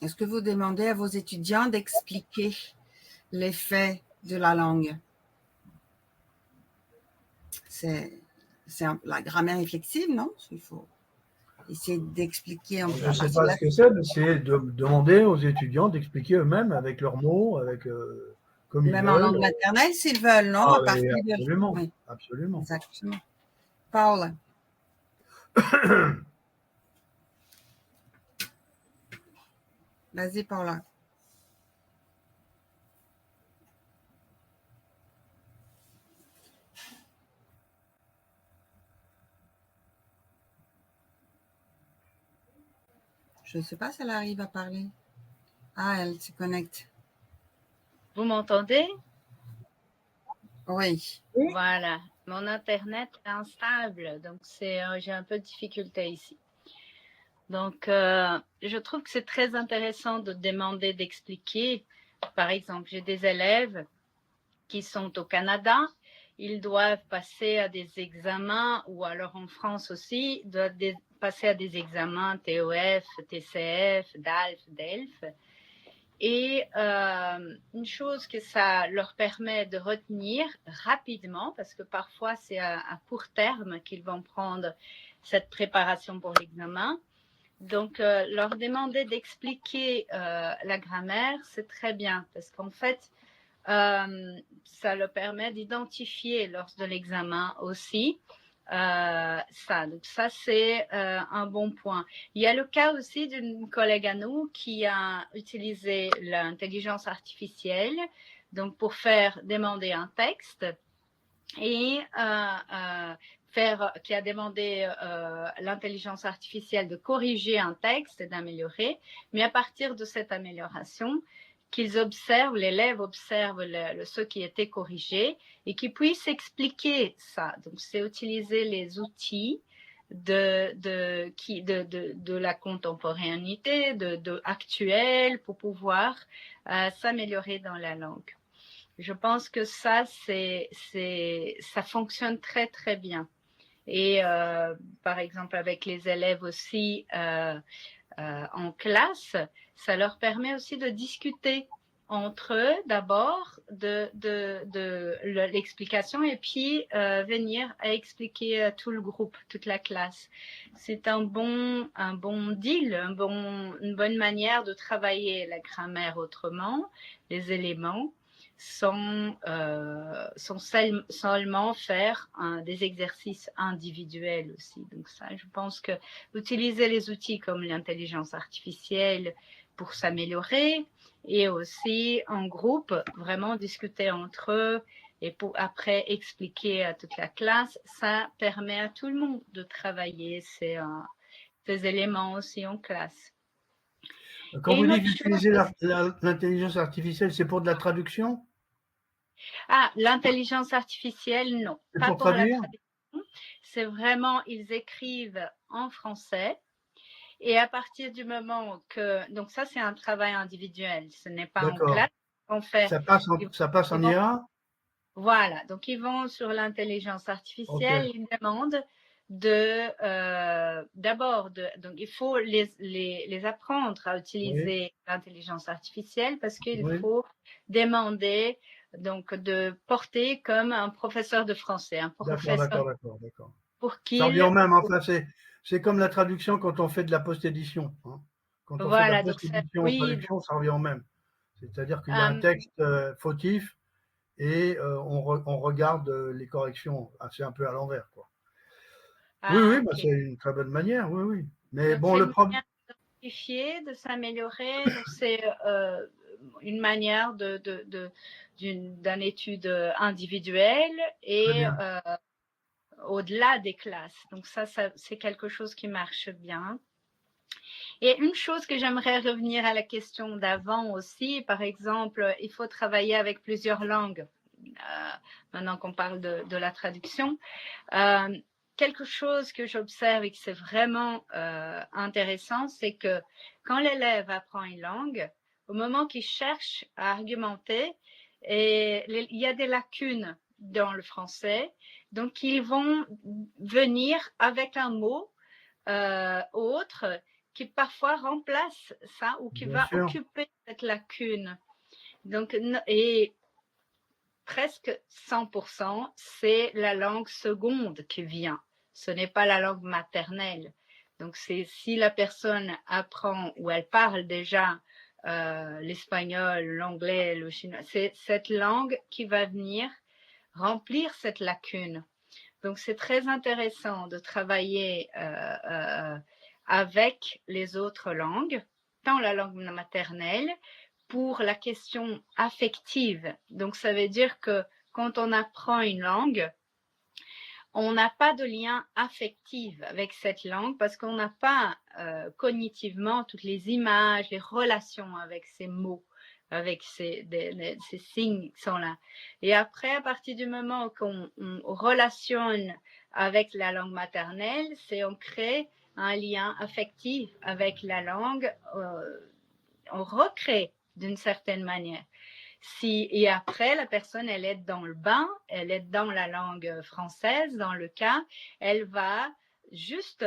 Est-ce que vous demandez à vos étudiants d'expliquer l'effet de la langue? C'est la grammaire réflexive, non? Il faut essayer d'expliquer. Je ne sais pas ce que c'est, mais c'est de demander aux étudiants d'expliquer eux-mêmes avec leurs mots, avec comme ils veulent. Même en langue maternelle, s'ils veulent, non? Ah, absolument, oui. Absolument. Exactement. Paula. Vas-y, Paula. Je ne sais pas si elle arrive à parler. Ah, elle se connecte. Vous m'entendez? Oui. Voilà. Mon Internet est instable, donc j'ai un peu de difficulté ici. Donc, je trouve que c'est très intéressant de demander d'expliquer. Par exemple, j'ai des élèves qui sont au Canada. Ils doivent passer à des examens, ou alors en France aussi, doivent passer à des examens TOF, TCF, DALF, DELF. Et une chose que ça leur permet de retenir rapidement, parce que parfois c'est à court terme qu'ils vont prendre cette préparation pour l'examen. Donc, leur demander d'expliquer la grammaire, c'est très bien, parce qu'en fait, ça leur permet d'identifier lors de l'examen aussi ça. Donc ça, c'est un bon point. Il y a le cas aussi d'une collègue à nous qui a utilisé l'intelligence artificielle donc pour faire demander un texte et qui a demandé l'intelligence artificielle de corriger un texte et d'améliorer. Mais à partir de cette amélioration, l'élève observe ce qui était corrigé et qu'il puisse expliquer ça. Donc, c'est utiliser les outils de la contemporanéité, de actuelle, pour pouvoir s'améliorer dans la langue. Je pense que ça fonctionne très très bien. Et par exemple avec les élèves aussi en classe, ça leur permet aussi de discuter entre eux d'abord de l'explication et puis venir à expliquer à tout le groupe, toute la classe. C'est un bon deal, une bonne manière de travailler la grammaire autrement, les éléments, sans seulement faire des exercices individuels aussi. Donc ça, je pense que utiliser les outils comme l'intelligence artificielle pour s'améliorer, et aussi en groupe, vraiment discuter entre eux et pour après expliquer à toute la classe, ça permet à tout le monde de travailler ces éléments aussi en classe. Quand vous dites utiliser l'intelligence artificielle, c'est pour de la traduction? Ah, l'intelligence artificielle, non. C'est pas pour pour traduire? La traduction. C'est vraiment, ils écrivent en français. Et à partir du moment que, donc ça c'est un travail individuel, ce n'est pas en classe. On fait. Ça passe en IA? Voilà, donc ils vont sur l'intelligence artificielle, ils demandent d'abord, donc il faut les apprendre à utiliser l'intelligence artificielle parce qu'il faut demander donc de porter comme un professeur de français, un professeur. D'accord. Pour qu'il. Ça revient au même, enfin c'est comme la traduction quand on fait de la post-édition. Hein. Quand on fait de la post-édition en traduction, ça revient au même. C'est-à-dire qu'il y a un texte fautif et on regarde les corrections. C'est un peu à l'envers, quoi. Oui, bah, c'est une très bonne manière, oui. Mais donc, bon, le problème. De s'améliorer, donc c'est une manière d'une étude individuelle et au-delà des classes. Donc ça c'est quelque chose qui marche bien. Et une chose que j'aimerais revenir à la question d'avant aussi, par exemple, il faut travailler avec plusieurs langues. Maintenant qu'on parle de la traduction, quelque chose que j'observe et que c'est vraiment intéressant, c'est que quand l'élève apprend une langue, au moment qu'il cherche à argumenter, il y a des lacunes dans le français, donc ils vont venir avec un mot autre qui parfois remplace ça ou qui va occuper cette lacune. Donc, et presque 100%, c'est la langue seconde qui vient. Ce n'est pas la langue maternelle. Donc, si la personne apprend ou elle parle déjà l'espagnol, l'anglais, le chinois, c'est cette langue qui va venir remplir cette lacune. Donc, c'est très intéressant de travailler avec les autres langues, tant la langue maternelle, pour la question affective. Donc, ça veut dire que quand on apprend une langue, on n'a pas de lien affectif avec cette langue parce qu'on n'a pas cognitivement toutes les images, les relations avec ces mots, avec ces signes qui sont là. Et après, à partir du moment qu'on relationne avec la langue maternelle, c'est on crée un lien affectif avec la langue, on recrée d'une certaine manière. Et après, la personne, elle est dans le bain, elle est dans la langue française, dans le cas, elle va juste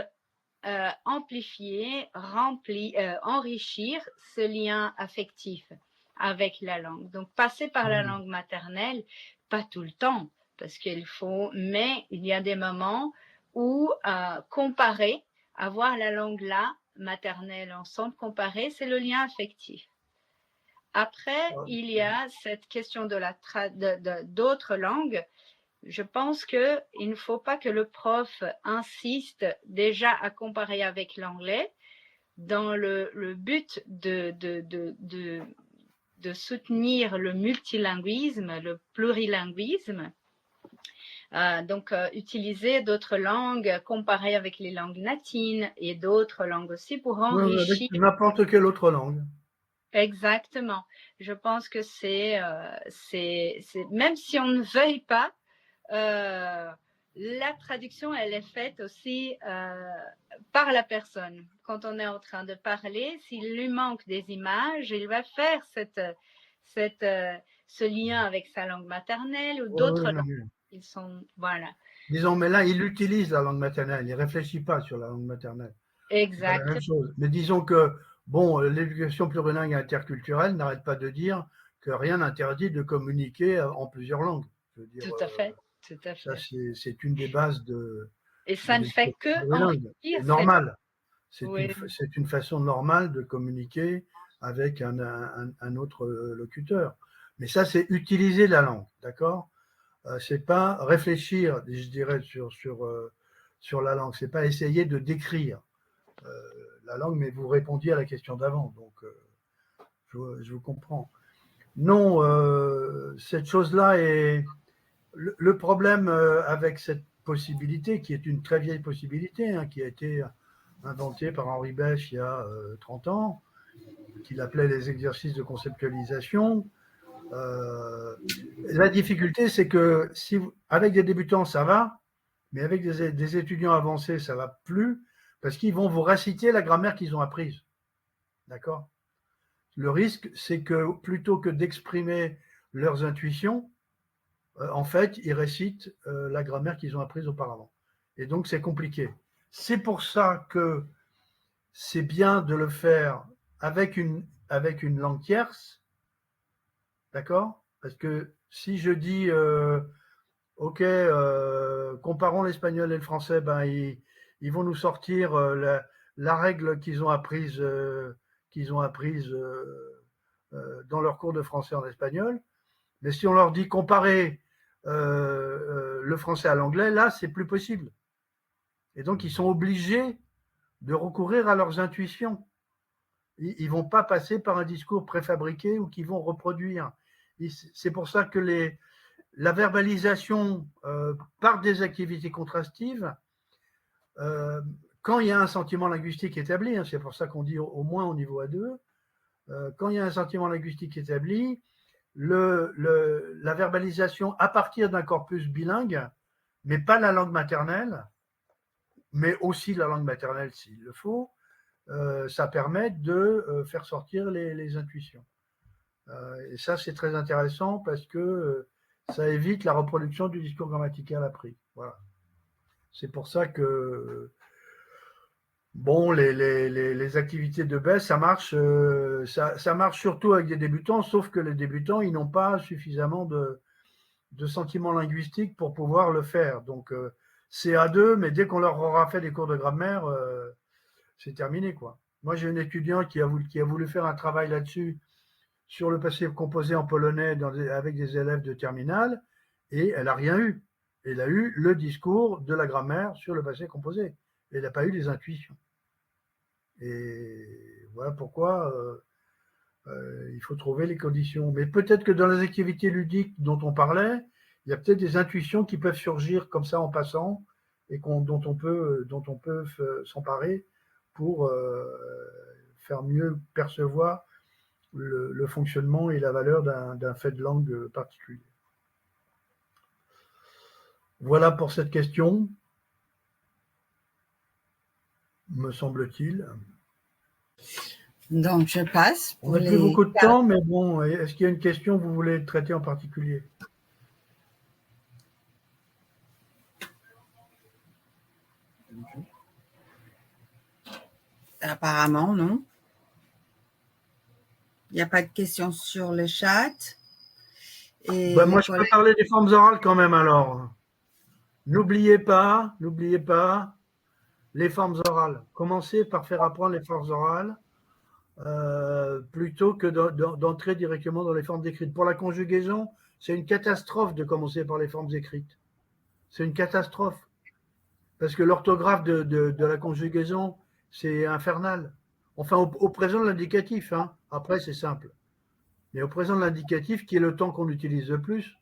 amplifier, enrichir ce lien affectif avec la langue. Donc, passer par la langue maternelle, pas tout le temps, parce qu'il faut, mais il y a des moments où comparer, avoir la langue là, maternelle ensemble, comparer, c'est le lien affectif. Après, il y a cette question d'autres langues. Je pense qu'il ne faut pas que le prof insiste déjà à comparer avec l'anglais dans le but de soutenir le multilinguisme, le plurilinguisme. Donc, utiliser d'autres langues, comparer avec les langues latines et d'autres langues aussi pour enrichir. Avec n'importe quelle autre langue. Exactement. Je pense que c'est même si on ne veuille pas, la traduction, elle est faite aussi par la personne. Quand on est en train de parler, s'il lui manque des images, il va faire ce lien avec sa langue maternelle ou d'autres langues. Ils sont, voilà. Disons, mais là, il utilise la langue maternelle, il ne réfléchit pas sur la langue maternelle. Exact. C'est la même chose. Mais disons que, bon, l'éducation plurilingue et interculturelle n'arrête pas de dire que rien n'interdit de communiquer en plusieurs langues. Je veux dire, tout à fait, tout à fait. Ça, c'est une des bases de. Et ça ne fait que c'est normal. C'est oui. une façon normale de communiquer avec un autre locuteur. Mais ça, c'est utiliser la langue, d'accord? C'est pas réfléchir, je dirais, sur la langue. C'est pas essayer de décrire la langue, mais vous répondiez à la question d'avant, donc je vous comprends. Non, cette chose-là est le problème avec cette possibilité, qui est une très vieille possibilité, hein, qui a été inventée par Henri Bech il y a 30 ans, qu'il appelait les exercices de conceptualisation. La difficulté, c'est que avec des débutants, ça va, mais avec des étudiants avancés, ça va plus, parce qu'ils vont vous réciter la grammaire qu'ils ont apprise. D'accord? Le risque, c'est que plutôt que d'exprimer leurs intuitions, en fait, ils récitent la grammaire qu'ils ont apprise auparavant. Et donc, c'est compliqué. C'est pour ça que c'est bien de le faire avec une langue tierce, d'accord? Parce que si je dis, OK, comparons l'espagnol et le français, ben ils vont nous sortir la règle qu'ils ont apprise dans leur cours de français en espagnol. Mais si on leur dit comparer le français à l'anglais, là, c'est plus possible. Et donc, ils sont obligés de recourir à leurs intuitions. Ils vont pas passer par un discours préfabriqué ou qu'ils vont reproduire. C'est pour ça que la verbalisation par des activités contrastives, quand il y a un sentiment linguistique établi, hein, c'est pour ça qu'on dit au moins au niveau A2, quand il y a un sentiment linguistique établi, la verbalisation à partir d'un corpus bilingue, mais pas la langue maternelle, mais aussi la langue maternelle s'il le faut, ça permet de faire sortir les intuitions. Et ça, c'est très intéressant parce que ça évite la reproduction du discours grammatical appris. Voilà. C'est pour ça que bon, les activités de baisse, ça marche surtout avec des débutants, sauf que les débutants, ils n'ont pas suffisamment de sentiments linguistiques pour pouvoir le faire. Donc, c'est A2, mais dès qu'on leur aura fait des cours de grammaire, c'est terminé, quoi. Moi, j'ai une étudiante qui a voulu faire un travail là-dessus sur le passé composé en polonais avec des élèves de terminale, et elle n'a rien eu. Elle a eu le discours de la grammaire sur le passé composé. Elle n'a pas eu les intuitions. Et voilà pourquoi il faut trouver les conditions. Mais peut-être que dans les activités ludiques dont on parlait, il y a peut-être des intuitions qui peuvent surgir comme ça en passant et dont on peut s'emparer pour faire mieux percevoir le fonctionnement et la valeur d'un fait de langue particulier. Voilà pour cette question, me semble-t-il. Donc, je passe. On n'a plus beaucoup de temps, mais bon, est-ce qu'il y a une question que vous voulez traiter en particulier? Apparemment, non. Il n'y a pas de questions sur le chat. Et moi, je peux parler des formes orales quand même, alors. N'oubliez pas, les formes orales. Commencez par faire apprendre les formes orales plutôt que d'entrer directement dans les formes écrites. Pour la conjugaison, c'est une catastrophe de commencer par les formes écrites. C'est une catastrophe. Parce que l'orthographe de la conjugaison, c'est infernal. Enfin, au présent de l'indicatif. Hein. Après, c'est simple. Mais au présent de l'indicatif, qui est le temps qu'on utilise le plus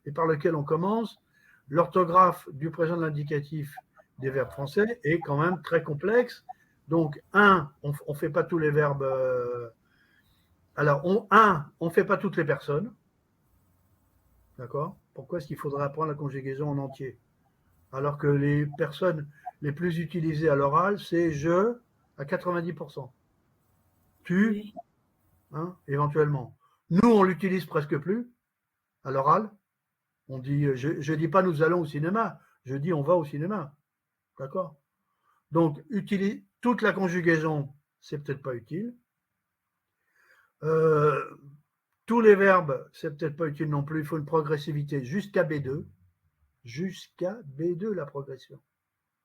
et par lequel on commence, l'orthographe du présent de l'indicatif des verbes français est quand même très complexe. Donc, on ne fait pas tous les verbes. On ne fait pas toutes les personnes. D'accord? Pourquoi est-ce qu'il faudrait apprendre la conjugaison en entier? alors que les personnes les plus utilisées à l'oral, c'est je à 90%. Tu, hein, éventuellement. Nous, on l'utilise presque plus à l'oral. On dit, je dis pas nous allons au cinéma, je dis on va au cinéma. D'accord? Donc, toute la conjugaison, c'est peut-être pas utile. Tous les verbes, c'est peut-être pas utile non plus. Il faut une progressivité jusqu'à B2. Jusqu'à B2, la progression.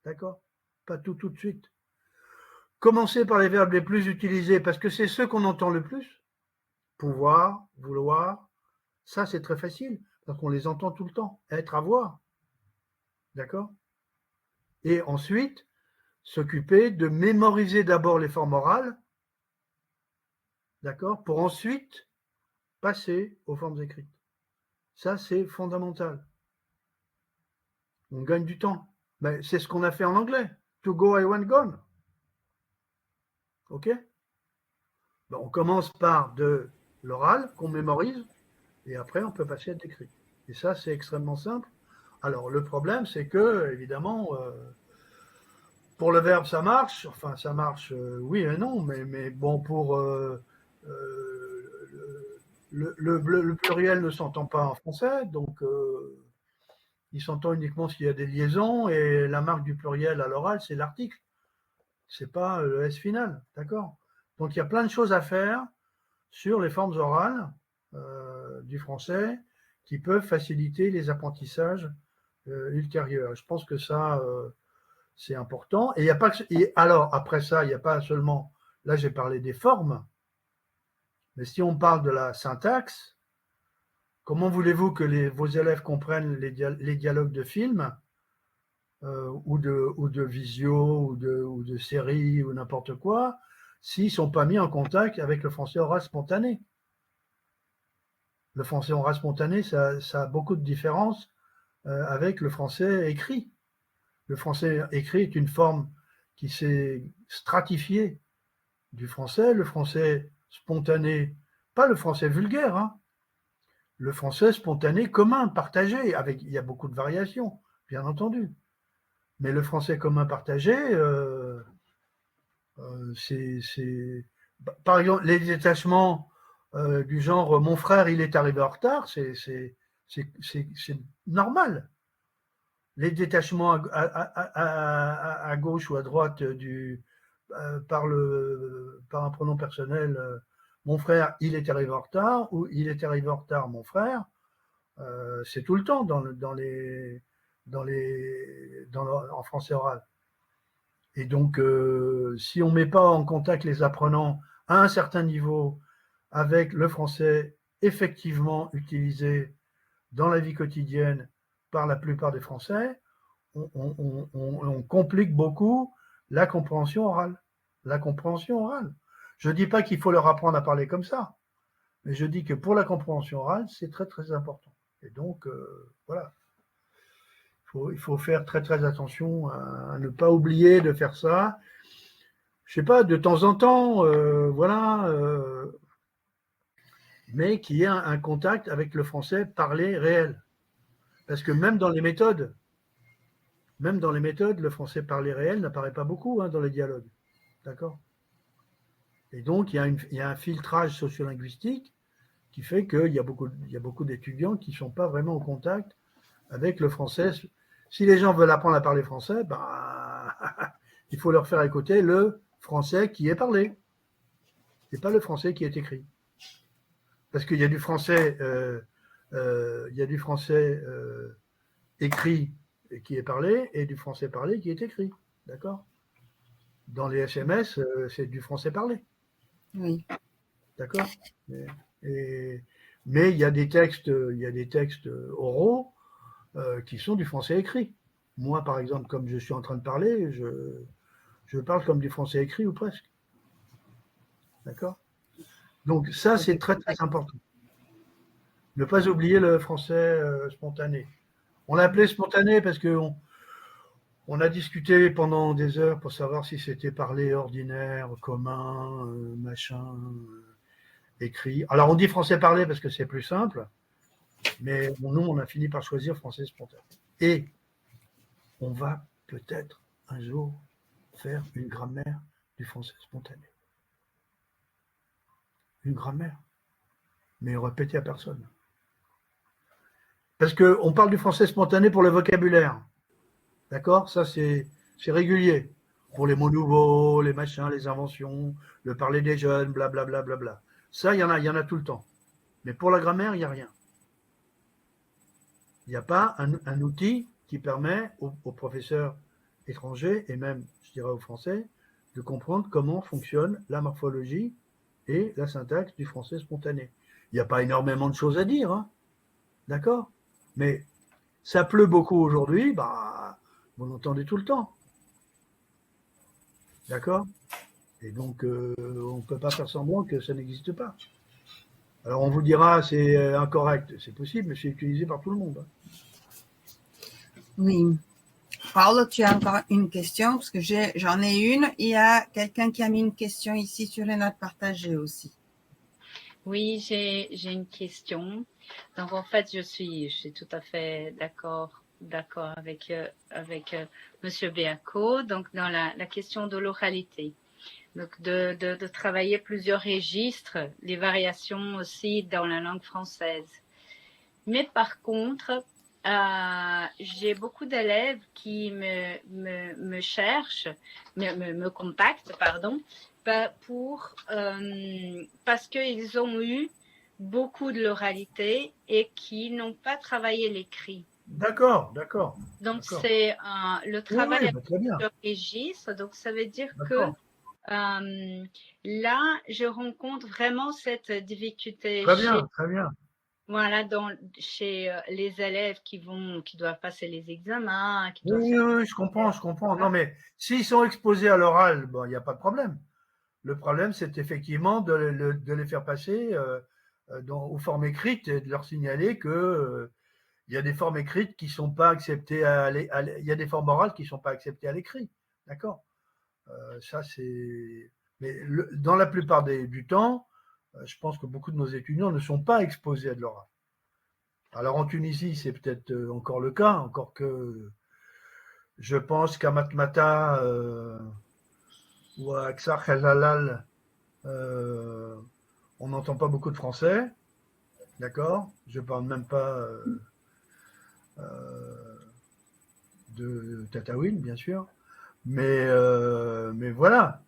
D'accord? Pas tout de suite. Commencez par les verbes les plus utilisés parce que c'est ceux qu'on entend le plus. Pouvoir, vouloir. Ça, c'est très facile parce qu'on les entend tout le temps. Être, avoir. D'accord? Et ensuite, s'occuper de mémoriser d'abord les formes orales. D'accord? Pour ensuite passer aux formes écrites. Ça, c'est fondamental. On gagne du temps. Mais c'est ce qu'on a fait en anglais. To go, I want gone. OK? Ben, on commence par de l'oral qu'on mémorise et après on peut passer à l'écrit. Et ça, c'est extrêmement simple. Alors, le problème, c'est que, évidemment, pour le verbe, ça marche. Enfin, ça marche, oui et non, mais bon, pour le pluriel ne s'entend pas en français, donc il s'entend uniquement s'il y a des liaisons, et la marque du pluriel à l'oral, c'est l'article. C'est pas le S final, d'accord? Donc il y a plein de choses à faire sur les formes orales du français qui peuvent faciliter les apprentissages ultérieurs. Je pense que ça, c'est important. Et il y a pas que, et alors après ça, il n'y a pas seulement, là j'ai parlé des formes, mais si on parle de la syntaxe, comment voulez-vous que vos élèves comprennent les dialogues de films ou de visio ou de séries ou n'importe quoi s'ils ne sont pas mis en contact avec le français oral spontané? Le français oral spontané, ça a beaucoup de différences avec le français écrit. Le français écrit est une forme qui s'est stratifiée du français. Le français spontané, pas le français vulgaire, hein, le français spontané commun, partagé, il y a beaucoup de variations, bien entendu. Mais le français commun partagé, c'est par exemple les détachements du genre mon frère il est arrivé en retard, c'est normal. Les détachements à gauche ou à droite par un pronom personnel, mon frère il est arrivé en retard ou il est arrivé en retard mon frère, c'est tout le temps en français oral. Et donc, si on ne met pas en contact les apprenants à un certain niveau avec le français effectivement utilisé dans la vie quotidienne par la plupart des Français, on complique beaucoup la compréhension orale. La compréhension orale. Je ne dis pas qu'il faut leur apprendre à parler comme ça, mais je dis que pour la compréhension orale, c'est très très important. Et donc, voilà. Il faut faire très très attention à ne pas oublier de faire ça. Je sais pas, de temps en temps, voilà, mais qu'il y ait un contact avec le français parlé réel. Parce que même dans les méthodes, le français parlé réel n'apparaît pas beaucoup dans les dialogues. D'accord? Et donc, il y a un filtrage sociolinguistique qui fait qu'il y a beaucoup d'étudiants qui ne sont pas vraiment en contact avec le français. Si les gens veulent apprendre à parler français, il faut leur faire écouter le français qui est parlé et pas le français qui est écrit. Parce qu'il y a du français, écrit qui est parlé et du français parlé qui est écrit. D'accord? Dans les SMS, c'est du français parlé. Oui. D'accord? Mais il y a des textes oraux qui sont du français écrit. Moi, par exemple, comme je suis en train de parler, je parle comme du français écrit ou presque. D'accord? Donc ça, c'est très très important. Ne pas oublier le français spontané. On l'a appelé spontané parce qu'on a discuté pendant des heures pour savoir si c'était parlé ordinaire, commun, machin, écrit. Alors on dit français parlé parce que c'est plus simple, mais nous, on a fini par choisir français spontané. Et on va peut-être un jour faire une grammaire du français spontané. Une grammaire, mais répétée à personne. Parce qu'on parle du français spontané pour le vocabulaire. D'accord? Ça, c'est régulier. Pour les mots nouveaux, les machins, les inventions, le parler des jeunes, blablabla. Bla, bla, bla. Ça, il y en a tout le temps. Mais pour la grammaire, il n'y a rien. Il n'y a pas un outil qui permet aux professeurs étrangers, et même, je dirais, aux Français, de comprendre comment fonctionne la morphologie et la syntaxe du français spontané. Il n'y a pas énormément de choses à dire, hein, d'accord? Mais ça pleut beaucoup aujourd'hui, bah, vous l'entendez tout le temps, d'accord? Et donc, on ne peut pas faire semblant que ça n'existe pas. Alors, on vous dira c'est incorrect, c'est possible, mais c'est utilisé par tout le monde. Hein. Oui. Paul, tu as encore une question, parce que j'en ai une. Il y a quelqu'un qui a mis une question ici sur les notes partagées aussi. Oui, j'ai une question. Donc en fait, je suis tout à fait d'accord avec Monsieur Beaco. Donc dans la question de l'oralité, donc de travailler plusieurs registres, les variations aussi dans la langue française. Mais par contre, j'ai beaucoup d'élèves qui me cherchent, me contactent, pardon, parce qu'ils ont eu beaucoup de l'oralité et qui n'ont pas travaillé l'écrit. D'accord, d'accord. Donc, d'accord. c'est le travail oui, bah, avec le registre. Donc, ça veut dire que là, je rencontre vraiment cette difficulté. Très bien. Voilà, chez les élèves qui doivent passer les examens. Oui, je comprends. Non, mais s'ils sont exposés à l'oral, bon, il n'y a pas de problème. Le problème, c'est effectivement de les faire passer aux formes écrites et de leur signaler que il y a des formes écrites qui sont pas acceptées il y a des formes orales qui sont pas acceptées à l'écrit. D'accord? Ça, c'est. Mais dans la plupart du temps, je pense que beaucoup de nos étudiants ne sont pas exposés à de l'oral. Alors en Tunisie, c'est peut-être encore le cas, encore que je pense qu'à Matmata ou à Aksar Khajalal, on n'entend pas beaucoup de français, d'accord? Je parle même pas de Tataouine, bien sûr, mais voilà.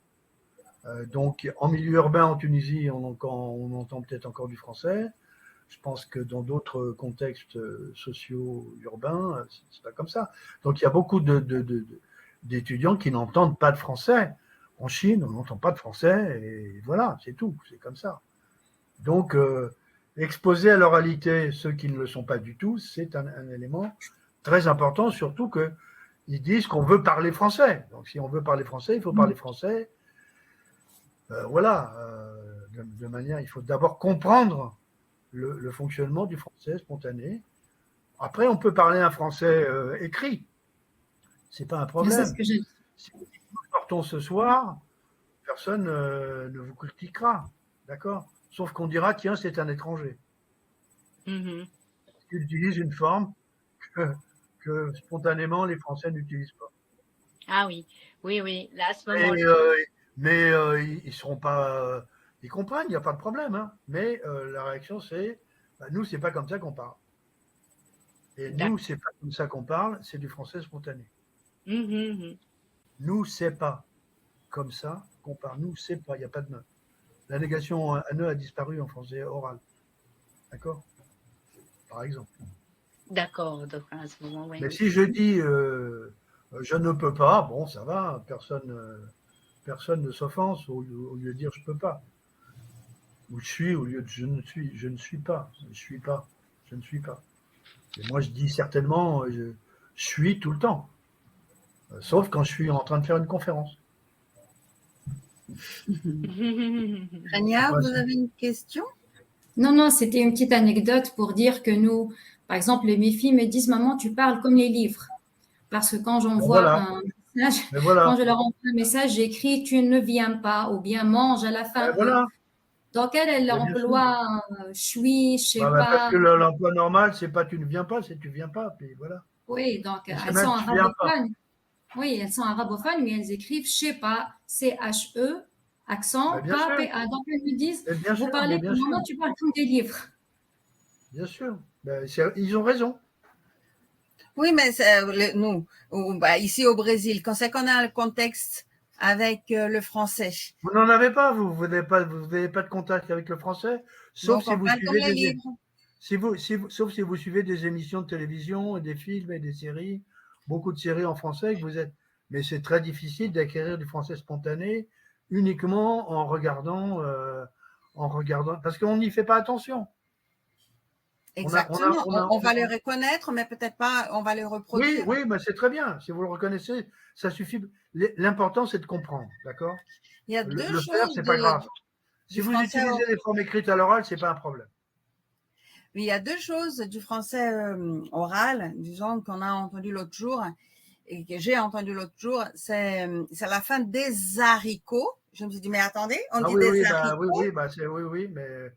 Donc en milieu urbain en Tunisie, on entend peut-être encore du français. Je pense que dans d'autres contextes sociaux urbains, c'est pas comme ça. Donc il y a beaucoup d'étudiants qui n'entendent pas de français. En Chine, on n'entend pas de français et voilà, c'est tout, c'est comme ça. Donc exposer à l'oralité ceux qui ne le sont pas du tout, c'est un élément très important, surtout qu'ils disent qu'on veut parler français. Donc si on veut parler français, il faut parler français. Voilà, de manière, il faut d'abord comprendre le fonctionnement du français spontané. Après, on peut parler un français écrit. C'est pas un problème. C'est ce que j'ai. Si nous sortons ce soir, personne ne vous critiquera. D'accord? Sauf qu'on dira, tiens, c'est un étranger. Mm-hmm. Il utilise une forme que spontanément les Français n'utilisent pas. Ah oui. Là, à ce moment mais ils seront pas. Ils comprennent, il n'y a pas de problème. Hein. Mais la réaction, c'est nous, c'est pas comme ça qu'on parle. Et nous, c'est pas comme ça qu'on parle, c'est du français spontané. Mm-hmm. Nous, c'est pas comme ça qu'on parle. Nous, c'est pas, il n'y a pas de nœud. La négation à nœud a disparu en français oral. D'accord? Par exemple. D'accord, donc à ce moment, oui. Mais si je dis je ne peux pas, bon, ça va, personne ne s'offense au lieu de dire je peux pas. Ou je suis au lieu de je ne suis pas, je ne suis pas. Et moi, je dis certainement je suis tout le temps. Sauf quand je suis en train de faire une conférence. Rania, vous avez une question? Non, c'était une petite anecdote pour dire que nous, par exemple, mes filles me disent, maman, tu parles comme les livres. Parce que quand j'envoie un message, quand je leur envoie un message, j'écris tu ne viens pas ou bien mange à la fin. Donc elle emploie je suis, je sais pas. Parce que l'emploi normal, c'est pas tu ne viens pas, c'est tu viens pas, puis voilà. Oui, donc Et c'est elles même sont bien pas. arabophones. Oui, elles sont arabophones, mais elles écrivent Shepa, C-H-E, accent, Bien sûr, K-P-A. Donc elles me disent, mais bien vous sûr, parlez mais bien comme sûr, maman, tu parles comme des livres. bien sûr. Ils ont raison. Oui, mais nous, bah, ici au Brésil, quand c'est qu'on a le contexte avec le français, Vous n'en avez pas, vous n'avez pas de contact avec le français, sauf donc si on vous parle comme suivez les livres. sauf si vous suivez des émissions de télévision, et des films et des séries, beaucoup de séries en français que vous êtes. Mais c'est très difficile d'acquérir du français spontané uniquement en regardant, parce qu'on n'y fait pas attention. Exactement. On va le reconnaître, mais peut-être pas, on va le Oui, reproduire. oui, mais c'est très bien. Si vous le reconnaissez, ça suffit. L'important, c'est de comprendre, d'accord? Il y a deux Le faire, choses c'est pas grave. du Si vous français. utilisez les formes écrites à l'oral, c'est pas un problème. Il y a deux choses du français oral, disons, qu'on a entendu l'autre jour et que j'ai entendu l'autre jour. C'est la fin des haricots. Je me suis dit, mais attendez, on Ah dit oui, des oui, haricots. oui, mais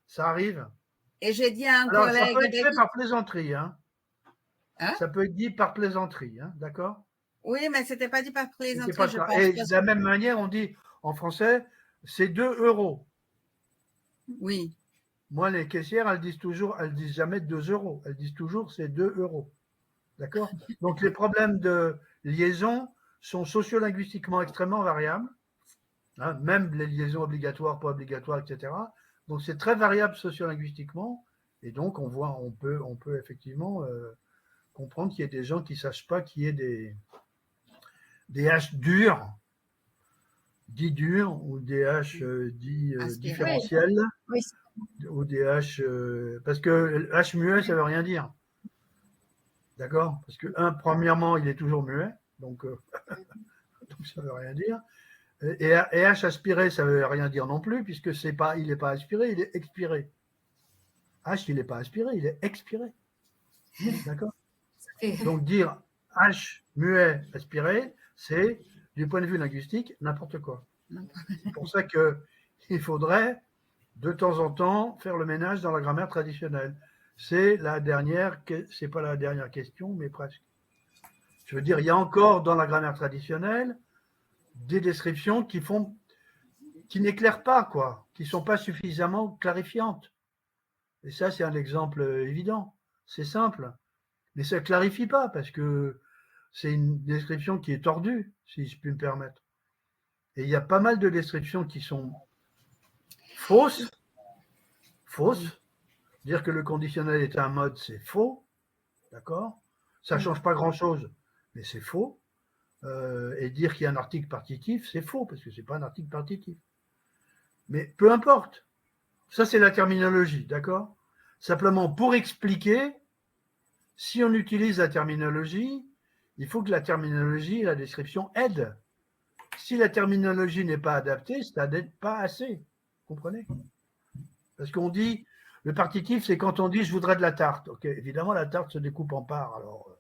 ça arrive. Et j'ai dit à un Alors, ça collègue, peut eh être ben, fait écoute, par plaisanterie, hein. hein? Ça peut être dit par plaisanterie, hein, d'accord? Oui, mais c'était pas dit par C'était plaisanterie, pas je ça. pense. Et de la même manière, on dit en français, c'est 2 euros. Oui. Moi, les caissières, elles disent jamais 2 euros. Elles disent toujours c'est 2 euros. D'accord? Donc, les problèmes de liaison sont sociolinguistiquement extrêmement variables, hein, même les liaisons obligatoires, pas obligatoires, etc. Donc, c'est très variable sociolinguistiquement. Et donc, on peut effectivement comprendre qu'il y ait des gens qui ne sachent pas qu'il y ait des H durs, dits durs, ou des H dits Aspiré. Oui, différentiels, oui, ou des H. Parce que H muet, ça ne veut rien dire. D'accord? Parce que, premièrement, il est toujours muet, donc, donc ça ne veut rien dire. Et H aspiré, ça ne veut rien dire non plus, puisque il n'est pas aspiré, il est expiré. H, il n'est pas aspiré, il est expiré. D'accord? et- Donc dire H muet aspiré, c'est, du point de vue linguistique, n'importe quoi. C'est pour ça qu'il faudrait, de temps en temps, faire le ménage dans la grammaire traditionnelle. C'est pas la dernière question, mais presque. Je veux dire, il y a encore dans la grammaire traditionnelle des descriptions qui n'éclairent pas, quoi, qui sont pas suffisamment clarifiantes. Et ça, c'est un exemple évident. C'est simple. Mais ça ne clarifie pas parce que c'est une description qui est tordue, si je puis me permettre. Et il y a pas mal de descriptions qui sont fausses. Fausses. Dire que le conditionnel est un mode, c'est faux. D'accord? Ça ne change pas grand-chose, mais c'est faux. Et dire qu'il y a un article partitif, c'est faux, parce que ce n'est pas un article partitif. Mais peu importe. Ça, c'est la terminologie, d'accord? Simplement, pour expliquer, si on utilise la terminologie, il faut que la terminologie et la description aident. Si la terminologie n'est pas adaptée, ça n'aide pas assez. Vous comprenez? Parce qu'on dit, le partitif, c'est quand on dit je voudrais de la tarte. Ok, évidemment, la tarte se découpe en parts. Alors,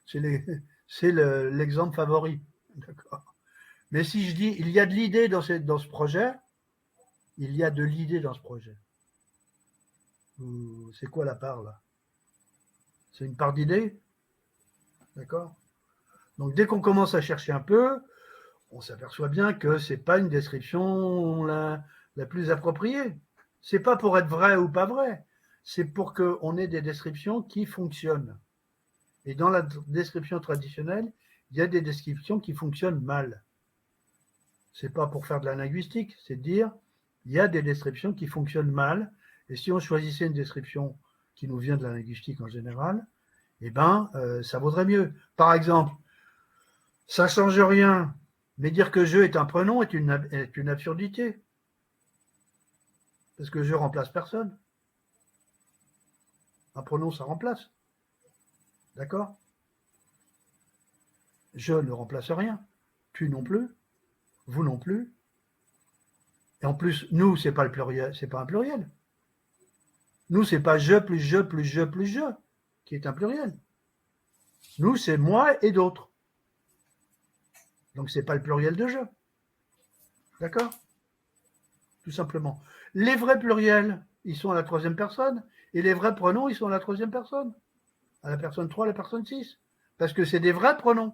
c'est l'exemple favori. D'accord. Mais si je dis il y a de l'idée dans ce projet, il y a de l'idée dans ce projet. C'est quoi la part là? C'est une part d'idée? D'accord? Donc dès qu'on commence à chercher un peu, on s'aperçoit bien que c'est pas une description la plus appropriée. C'est pas pour être vrai ou pas vrai, c'est pour qu'on ait des descriptions qui fonctionnent. Et dans la description traditionnelle, il y a des descriptions qui fonctionnent mal. C'est pas pour faire de la linguistique, c'est de dire il y a des descriptions qui fonctionnent mal. Et si on choisissait une description qui nous vient de la linguistique en général, eh ben, ça vaudrait mieux. Par exemple, ça change rien, mais dire que je est un prénom est une absurdité. Parce que je remplace personne. Un pronom, ça remplace. D'accord? Je ne remplace rien. Tu non plus. Vous non plus. Et en plus, nous, c'est pas le pluriel, c'est pas un pluriel. Nous, c'est pas je plus je plus je plus je, qui est un pluriel. Nous, c'est moi et d'autres. Donc, c'est pas le pluriel de je. D'accord? Tout simplement. Les vrais pluriels, ils sont à la troisième personne. Et les vrais pronoms, ils sont à la troisième personne. À la personne 3, à la personne 6. parce que c'est des vrais pronoms.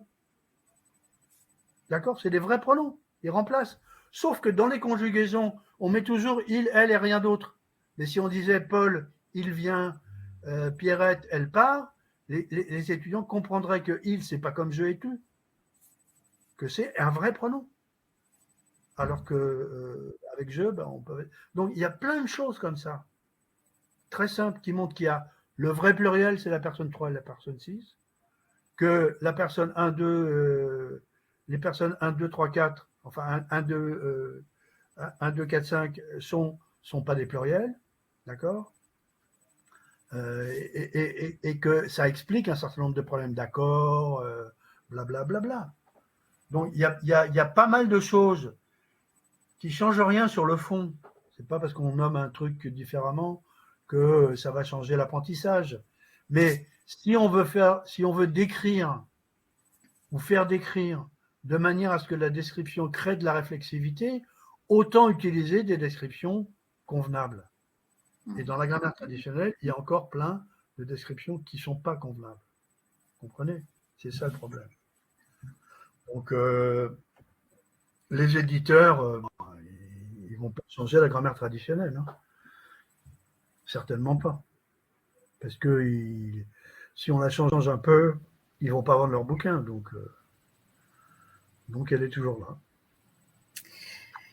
D'accord? C'est des vrais pronoms. Ils remplacent. Sauf que dans les conjugaisons, on met toujours il, elle et rien d'autre. Mais si on disait Paul, il vient, Pierrette, elle part, les étudiants comprendraient que il, c'est pas comme je et tu, que c'est un vrai pronom. Alors que avec je, ben, on peut. Donc il y a plein de choses comme ça, très simples, qui montrent qu'il y a le vrai pluriel, c'est la personne 3 et la personne 6, que la personne 1, 2, les personnes 1, 2, 3, 4, enfin 1, 2, 1, 2, 4, 5 sont pas des pluriels, d'accord, et que ça explique un certain nombre de problèmes d'accord, blablabla. Bla, bla, bla. Donc il y a pas mal de choses qui changent rien sur le fond. C'est pas parce qu'on nomme un truc différemment que ça va changer l'apprentissage. Mais si on veut décrire ou faire décrire de manière à ce que la description crée de la réflexivité, autant utiliser des descriptions convenables. Et dans la grammaire traditionnelle, il y a encore plein de descriptions qui ne sont pas convenables. Vous comprenez? C'est ça le problème. Donc, les éditeurs, ils ne vont pas changer la grammaire traditionnelle. Hein. Certainement pas. Parce que si on la change un peu, ils ne vont pas vendre leur bouquin. Donc elle est toujours là.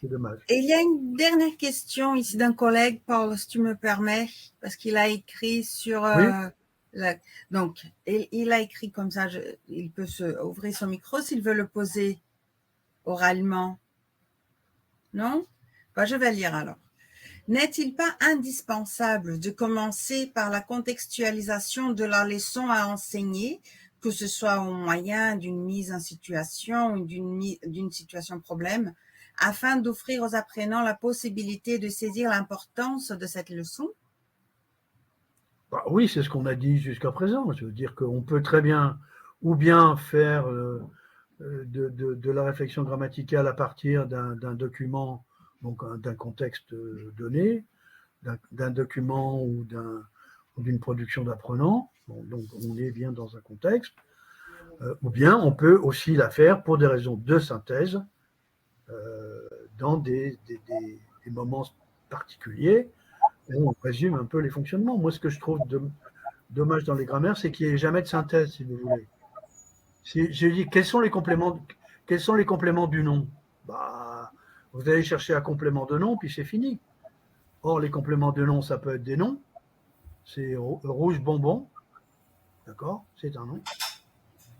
C'est dommage. Et il y a une dernière question ici d'un collègue, Paul, si tu me permets, parce qu'il a écrit sur... Oui. Donc, il a écrit comme ça, il peut ouvrir son micro s'il veut le poser oralement. Non? Ben, je vais lire alors. N'est-il pas indispensable de commencer par la contextualisation de la leçon à enseigner, que ce soit au moyen d'une mise en situation ou d'une situation problème, afin d'offrir aux apprenants la possibilité de saisir l'importance de cette leçon? Bah oui, c'est ce qu'on a dit jusqu'à présent. Je veux dire qu'on peut très bien ou bien faire de la réflexion grammaticale à partir d'un document, donc d'un contexte donné, d'un document ou d'une production d'apprenant, donc on est bien dans un contexte, ou bien on peut aussi la faire pour des raisons de synthèse, dans des moments particuliers, où on résume un peu les fonctionnements. Moi, ce que je trouve dommage dans les grammaires, c'est qu'il n'y ait jamais de synthèse, si vous voulez. Je dis, quels sont les compléments du nom? Bah, vous allez chercher un complément de nom, puis c'est fini. Or, les compléments de nom, ça peut être des noms. C'est rouge bonbon, d'accord? C'est un nom.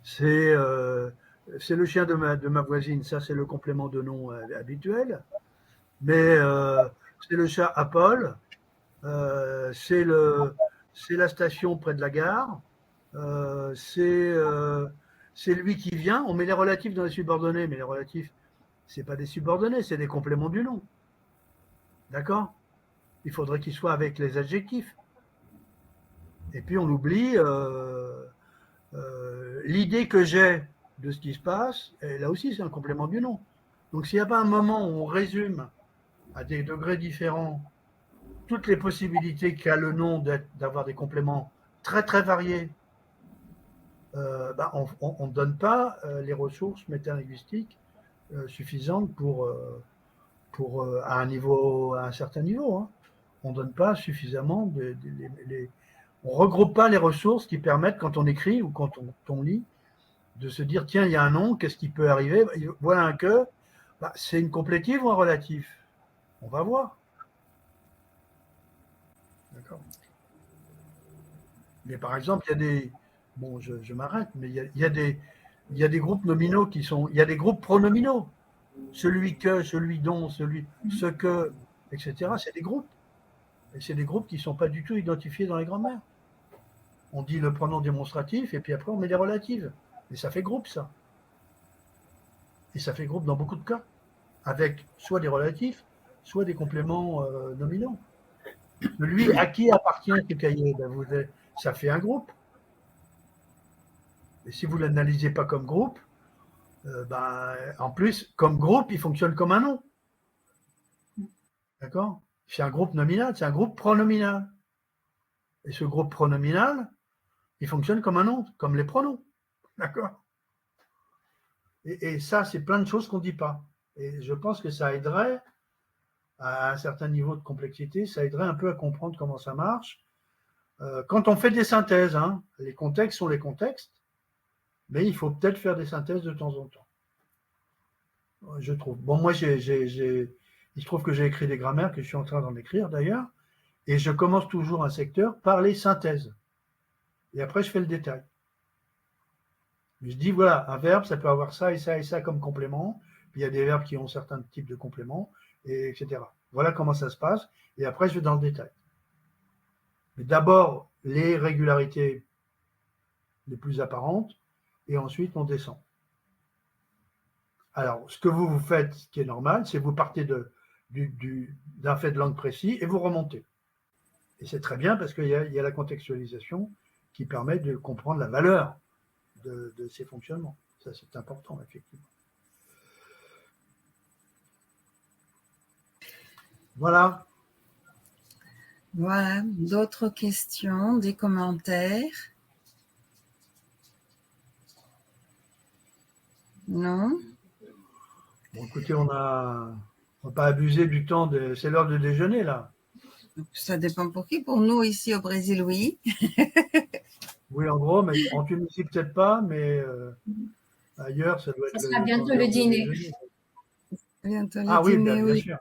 C'est le chien de ma voisine, ça c'est le complément de nom habituel. Mais c'est le chat Apple, c'est la station près de la gare, c'est lui qui vient. On met les relatifs dans les subordonnés, mais les relatifs, c'est pas des subordonnés, c'est des compléments du nom. D'accord? Il faudrait qu'ils soient avec les adjectifs. Et puis on oublie l'idée que j'ai de ce qui se passe, et là aussi c'est un complément du nom. Donc s'il n'y a pas un moment où on résume à des degrés différents toutes les possibilités qu'a le nom d'avoir des compléments très très variés, on ne donne pas les ressources métalinguistiques suffisantes à un certain niveau. Hein. On ne donne pas suffisamment on ne regroupe pas les ressources qui permettent, quand on écrit ou quand on lit, de se dire, tiens, il y a un nom, qu'est-ce qui peut arriver? Voilà un que, c'est une complétive ou un relatif? On va voir. D'accord. Mais par exemple, il y a des... Bon, je m'arrête, mais il y a des groupes nominaux qui sont... Il y a des groupes pronominaux. Celui que, celui dont, ce que, etc. C'est des groupes. Et c'est des groupes qui ne sont pas du tout identifiés dans les grammaires. On dit le pronom démonstratif et puis après on met les relatives. Et ça fait groupe, ça. Et ça fait groupe dans beaucoup de cas. Avec soit des relatifs, soit des compléments nominaux. Celui à qui appartient ce cahier, ça fait un groupe. Et si vous ne l'analysez pas comme groupe, en plus, comme groupe, il fonctionne comme un nom. D'accord? C'est un groupe nominal, c'est un groupe pronominal. Et ce groupe pronominal, il fonctionne comme un nom, comme les pronoms. D'accord? Et ça, c'est plein de choses qu'on ne dit pas. Et je pense que ça aiderait, à un certain niveau de complexité, ça aiderait un peu à comprendre comment ça marche. Quand on fait des synthèses, hein, les contextes sont les contextes, mais il faut peut-être faire des synthèses de temps en temps. Je trouve. Bon, moi, il se trouve que j'ai écrit des grammaires, que je suis en train d'en écrire d'ailleurs, et je commence toujours un secteur par les synthèses. Et après, je fais le détail. Je dis, voilà, un verbe, ça peut avoir ça et ça et ça comme complément. Puis il y a des verbes qui ont certains types de compléments, et etc. Voilà comment ça se passe. Et après, je vais dans le détail. Mais d'abord, les régularités les plus apparentes, et ensuite, on descend. Alors, ce que vous faites, ce qui est normal, c'est que vous partez d'un fait de langue précis et vous remontez. Et c'est très bien parce qu'il y a la contextualisation qui permet de comprendre la valeur de ces fonctionnements. Ça, c'est important, effectivement. Voilà. Voilà. D'autres questions, des commentaires? Non? Bon, écoutez, on va pas abuser du temps. C'est l'heure de déjeuner, là. Ça dépend pour qui. Pour nous, ici au Brésil, oui. Oui, en gros, mais en Tunisie, peut-être pas, mais ailleurs, ça doit être Ça sera bientôt le dîner. Bientôt le Ah oui, dîner, bien oui. sûr.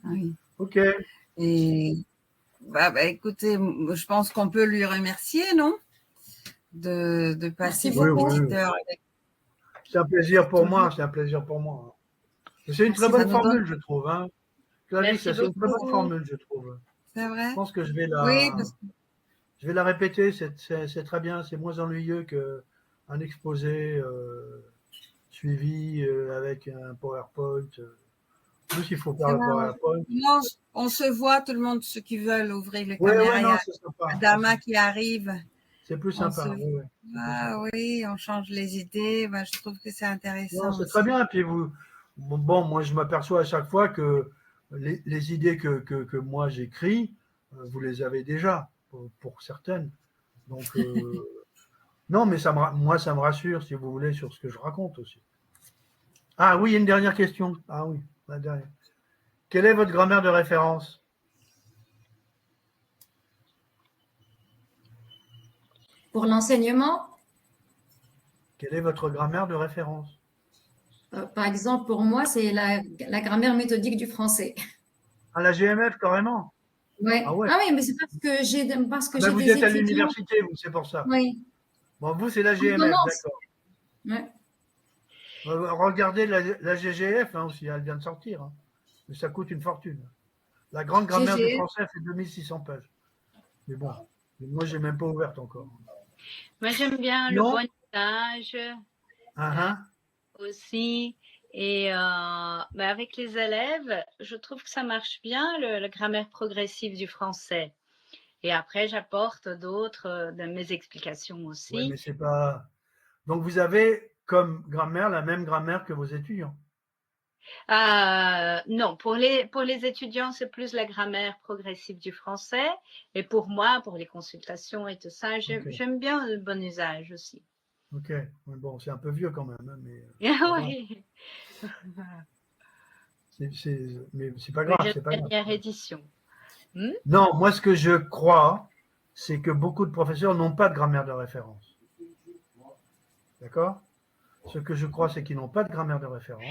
Oui. OK. Et écoutez, je pense qu'on peut lui remercier, non? De passer cette petite heure avec. C'est un plaisir pour moi, c'est un plaisir pour moi. C'est une très bonne formule, je trouve. Hein. Merci C'est une très bonne beaucoup. formule, je trouve. C'est vrai? Je pense que je vais la répéter, c'est très bien, c'est moins ennuyeux qu'un exposé suivi avec un PowerPoint. En plus, il faut faire le PowerPoint. Non, on se voit, tout le monde, ceux qui veulent ouvrir les Ouais, caméras. ouais, non, il y a Adama qui arrive. C'est plus sympa. Oui, on change les idées. Je trouve que c'est intéressant. C'est très bien. Et puis bon, moi, je m'aperçois à chaque fois que les idées que moi j'écris, vous les avez déjà, pour certaines. Donc, non, mais moi, ça me rassure, si vous voulez, sur ce que je raconte aussi. Ah oui, il y a une dernière question. Ah oui, la dernière. Quelle est votre grammaire de référence? Pour l'enseignement, Quelle est votre grammaire de référence? par exemple, pour moi, c'est la grammaire méthodique du français. Ah, la GMF, carrément? Ouais. Ah ouais. Ah oui, mais c'est parce que j'ai des vous êtes à l'université, vous, c'est pour ça. Oui. Bon, vous, c'est la GMF, d'accord. Ouais. Regardez la GGF hein, aussi, elle vient de sortir. Hein. Mais ça coûte une fortune. La grande grammaire du français fait 2600 pages. Mais bon, moi, je n'ai même pas ouverte encore. Moi, j'aime bien le bon usage aussi. Et avec les élèves, je trouve que ça marche bien, la grammaire progressive du français. Et après, j'apporte d'autres de mes explications aussi. Oui, mais c'est pas. Donc, vous avez comme grammaire la même grammaire que vos étudiants? Non, pour les étudiants, c'est plus la grammaire progressive du français. Et pour moi, pour les consultations et tout ça, j'aime bien le bon usage aussi. Ok, bon, c'est un peu vieux quand même, hein, mais. Oui. Mais c'est pas grave. C'est pas grave. Dernière édition. Non, moi, ce que je crois, c'est que beaucoup de professeurs n'ont pas de grammaire de référence. D'accord? Ce que je crois, c'est qu'ils n'ont pas de grammaire de référence.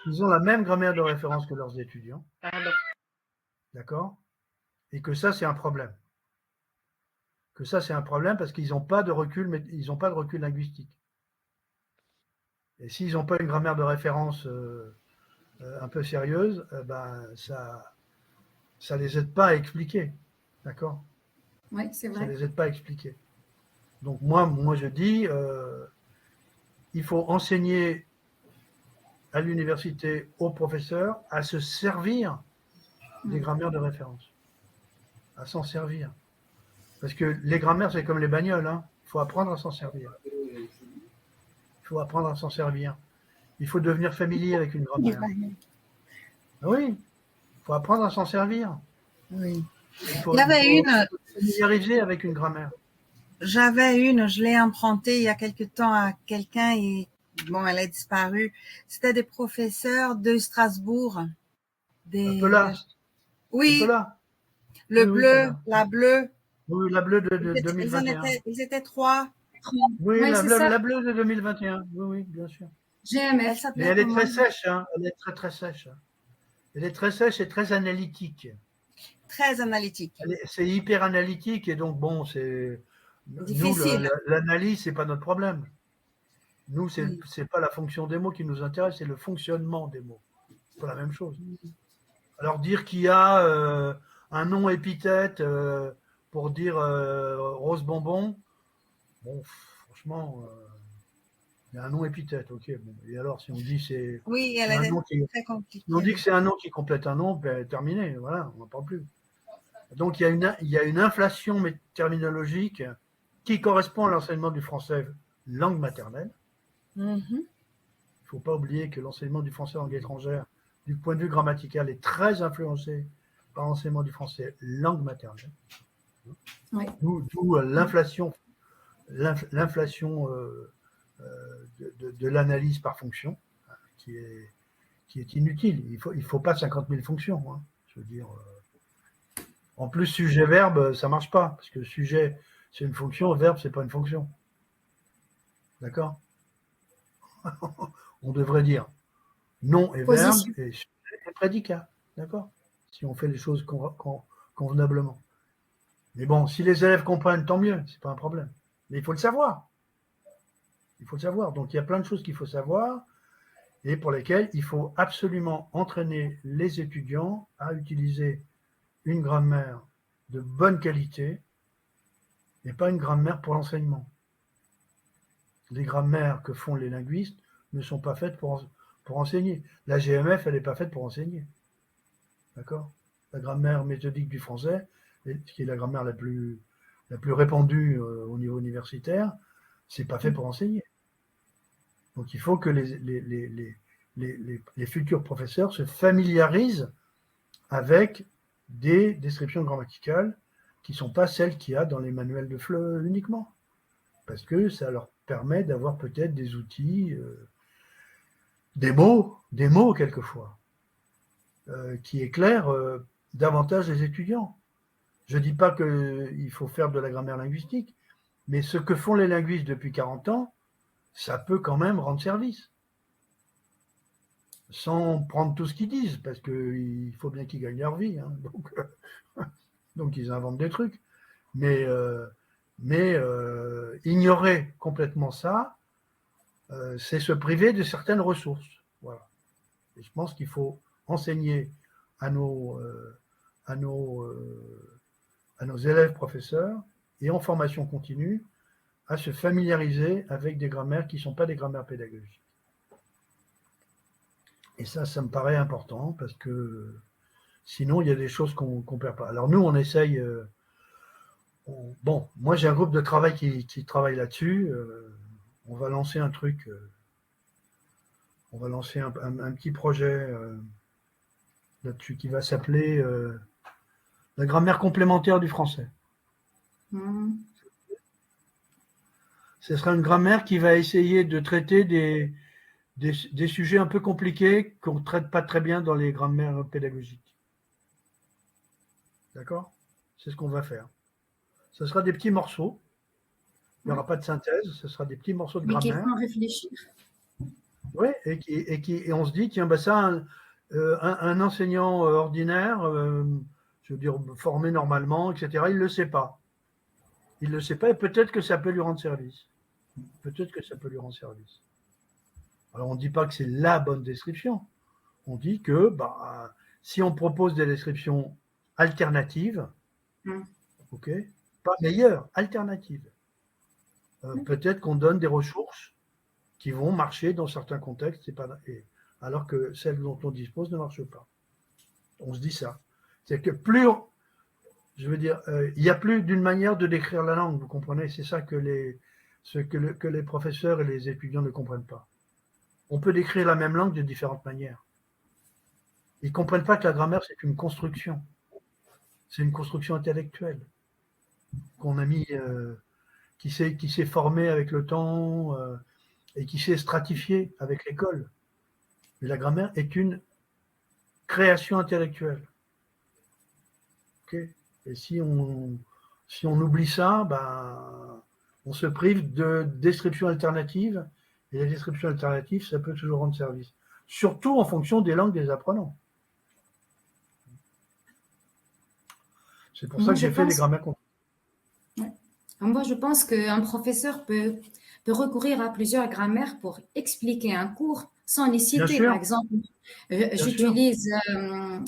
Ils ont la même grammaire de référence que leurs étudiants. Pardon. D'accord? Et que ça, c'est un problème. Que ça, c'est un problème parce qu'ils n'ont pas de recul, mais ils n'ont pas de recul linguistique. Et s'ils n'ont pas une grammaire de référence un peu sérieuse, ça les aide pas à expliquer. D'accord? Oui, c'est vrai. Ça les aide pas à expliquer. Donc moi je dis, il faut enseigner à l'université aux professeurs à se servir des grammaires de référence, à s'en servir. Parce que les grammaires, c'est comme les bagnoles, hein. Il faut apprendre à s'en servir. Il faut apprendre à s'en servir. Il faut devenir familier avec une grammaire. Oui, il faut apprendre à s'en servir. Oui. Il y avait une familiariser avec une grammaire. j'avais une, je l'ai empruntée il y a quelque temps à quelqu'un et bon, elle a disparu. C'était des professeurs de Strasbourg. Un peu là, un peu Oui, là. le Oui, c'est bleu, là. la bleue. Oui, la bleue de 2021. Ils étaient 3. Oui, Oui, c'est ça. la bleue de 2021. Oui, oui, bien sûr. Elle GMF. Mais s'appelait elle est comment? très sèche, hein. Elle est très, très sèche. Elle est très sèche et très analytique. Très analytique. C'est hyper analytique et donc, bon, c'est. Nous, Difficile. l'analyse, c'est pas notre problème. Nous, Mm. c'est pas la fonction des mots qui nous intéresse, c'est le fonctionnement des mots. C'est pas la même chose. Alors, dire qu'il y a un nom épithète pour dire rose bonbon, bon, franchement, il y a un nom épithète, ok. Bon. Et alors, si on dit Oui, c'est elle un était nom qui, très si on compliquée. dit que c'est un nom qui complète un nom, ben, terminé, voilà, on n'en parle plus. Donc, il y a une inflation terminologique qui correspond à l'enseignement du français langue maternelle. Mhm. Il ne faut pas oublier que l'enseignement du français langue étrangère, du point de vue grammatical, est très influencé par l'enseignement du français langue maternelle. Oui. D'où l'inflation de l'analyse par fonction, qui est inutile. Il faut pas 50 000 fonctions. Hein. Je veux dire, en plus, sujet-verbe, ça marche pas, parce que sujet, c'est une fonction, verbe, c'est pas une fonction. D'accord? On devrait dire nom et verbe Position. et sujet et prédicat. D'accord? Si on fait les choses convenablement. Mais bon, si les élèves comprennent, tant mieux, c'est pas un problème. Mais il faut le savoir. Il faut le savoir. Donc il y a plein de choses qu'il faut savoir et pour lesquelles il faut absolument entraîner les étudiants à utiliser une grammaire de bonne qualité et pas une grammaire pour l'enseignement. Les grammaires que font les linguistes ne sont pas faites pour enseigner. La GMF, elle n'est pas faite pour enseigner. D'accord? La grammaire méthodique du français, qui est la grammaire la plus répandue au niveau universitaire, c'est pas fait pour enseigner. Donc il faut que les futurs professeurs se familiarisent avec des descriptions grammaticales qui ne sont pas celles qu'il y a dans les manuels de FLE uniquement. Parce que ça leur permet d'avoir peut-être des outils, des mots quelquefois, qui éclairent davantage les étudiants. Je ne dis pas qu'il faut faire de la grammaire linguistique, mais ce que font les linguistes depuis 40 ans, ça peut quand même rendre service. Sans prendre tout ce qu'ils disent, parce qu'il faut bien qu'ils gagnent leur vie. Hein, donc ils inventent des trucs. Mais ignorer complètement ça, c'est se priver de certaines ressources. Voilà. Et je pense qu'il faut enseigner à nos élèves professeurs et en formation continue à se familiariser avec des grammaires qui ne sont pas des grammaires pédagogiques. Et ça me paraît important parce que sinon, il y a des choses qu'on ne perd pas. Alors nous, on essaye. Bon, moi, j'ai un groupe de travail qui travaille là-dessus. On va lancer un truc. On va lancer un petit projet là-dessus qui va s'appeler la grammaire complémentaire du français. Mmh. Ce sera une grammaire qui va essayer de traiter des sujets un peu compliqués qu'on ne traite pas très bien dans les grammaires pédagogiques. D'accord? C'est ce qu'on va faire. Ce sera des petits morceaux. Il n'y aura pas de synthèse, ce sera des petits morceaux de Mais qui grammaire. font réfléchir. Oui, et on se dit, tiens, bah ça, un enseignant ordinaire, je veux dire, formé normalement, etc., il ne le sait pas. Il ne le sait pas et peut-être que ça peut lui rendre service. Peut-être que ça peut lui rendre service. Alors, on ne dit pas que c'est la bonne description. On dit que bah, si on propose des descriptions alternatives, ok, pas meilleures, alternatives, peut-être qu'on donne des ressources qui vont marcher dans certains contextes, alors que celles dont on dispose ne marchent pas. On se dit ça. C'est que plus, je veux dire, il n'y a plus d'une manière de décrire la langue, vous comprenez? C'est ça que les professeurs et les étudiants ne comprennent pas. On peut décrire la même langue de différentes manières. Ils ne comprennent pas que la grammaire, c'est une construction. C'est une construction intellectuelle qu'on a mis, qui s'est formé avec le temps et qui s'est stratifié avec l'école. Mais la grammaire est une création intellectuelle. Okay, et si on oublie ça, ben, on se prive de descriptions alternatives. Et les descriptions alternatives, ça peut toujours rendre service. Surtout en fonction des langues des apprenants. C'est pour ça que j'ai fait les grammaires complexes. Ouais. Moi, je pense qu'un professeur peut recourir à plusieurs grammaires pour expliquer un cours sans les citer. Par exemple, j'utilise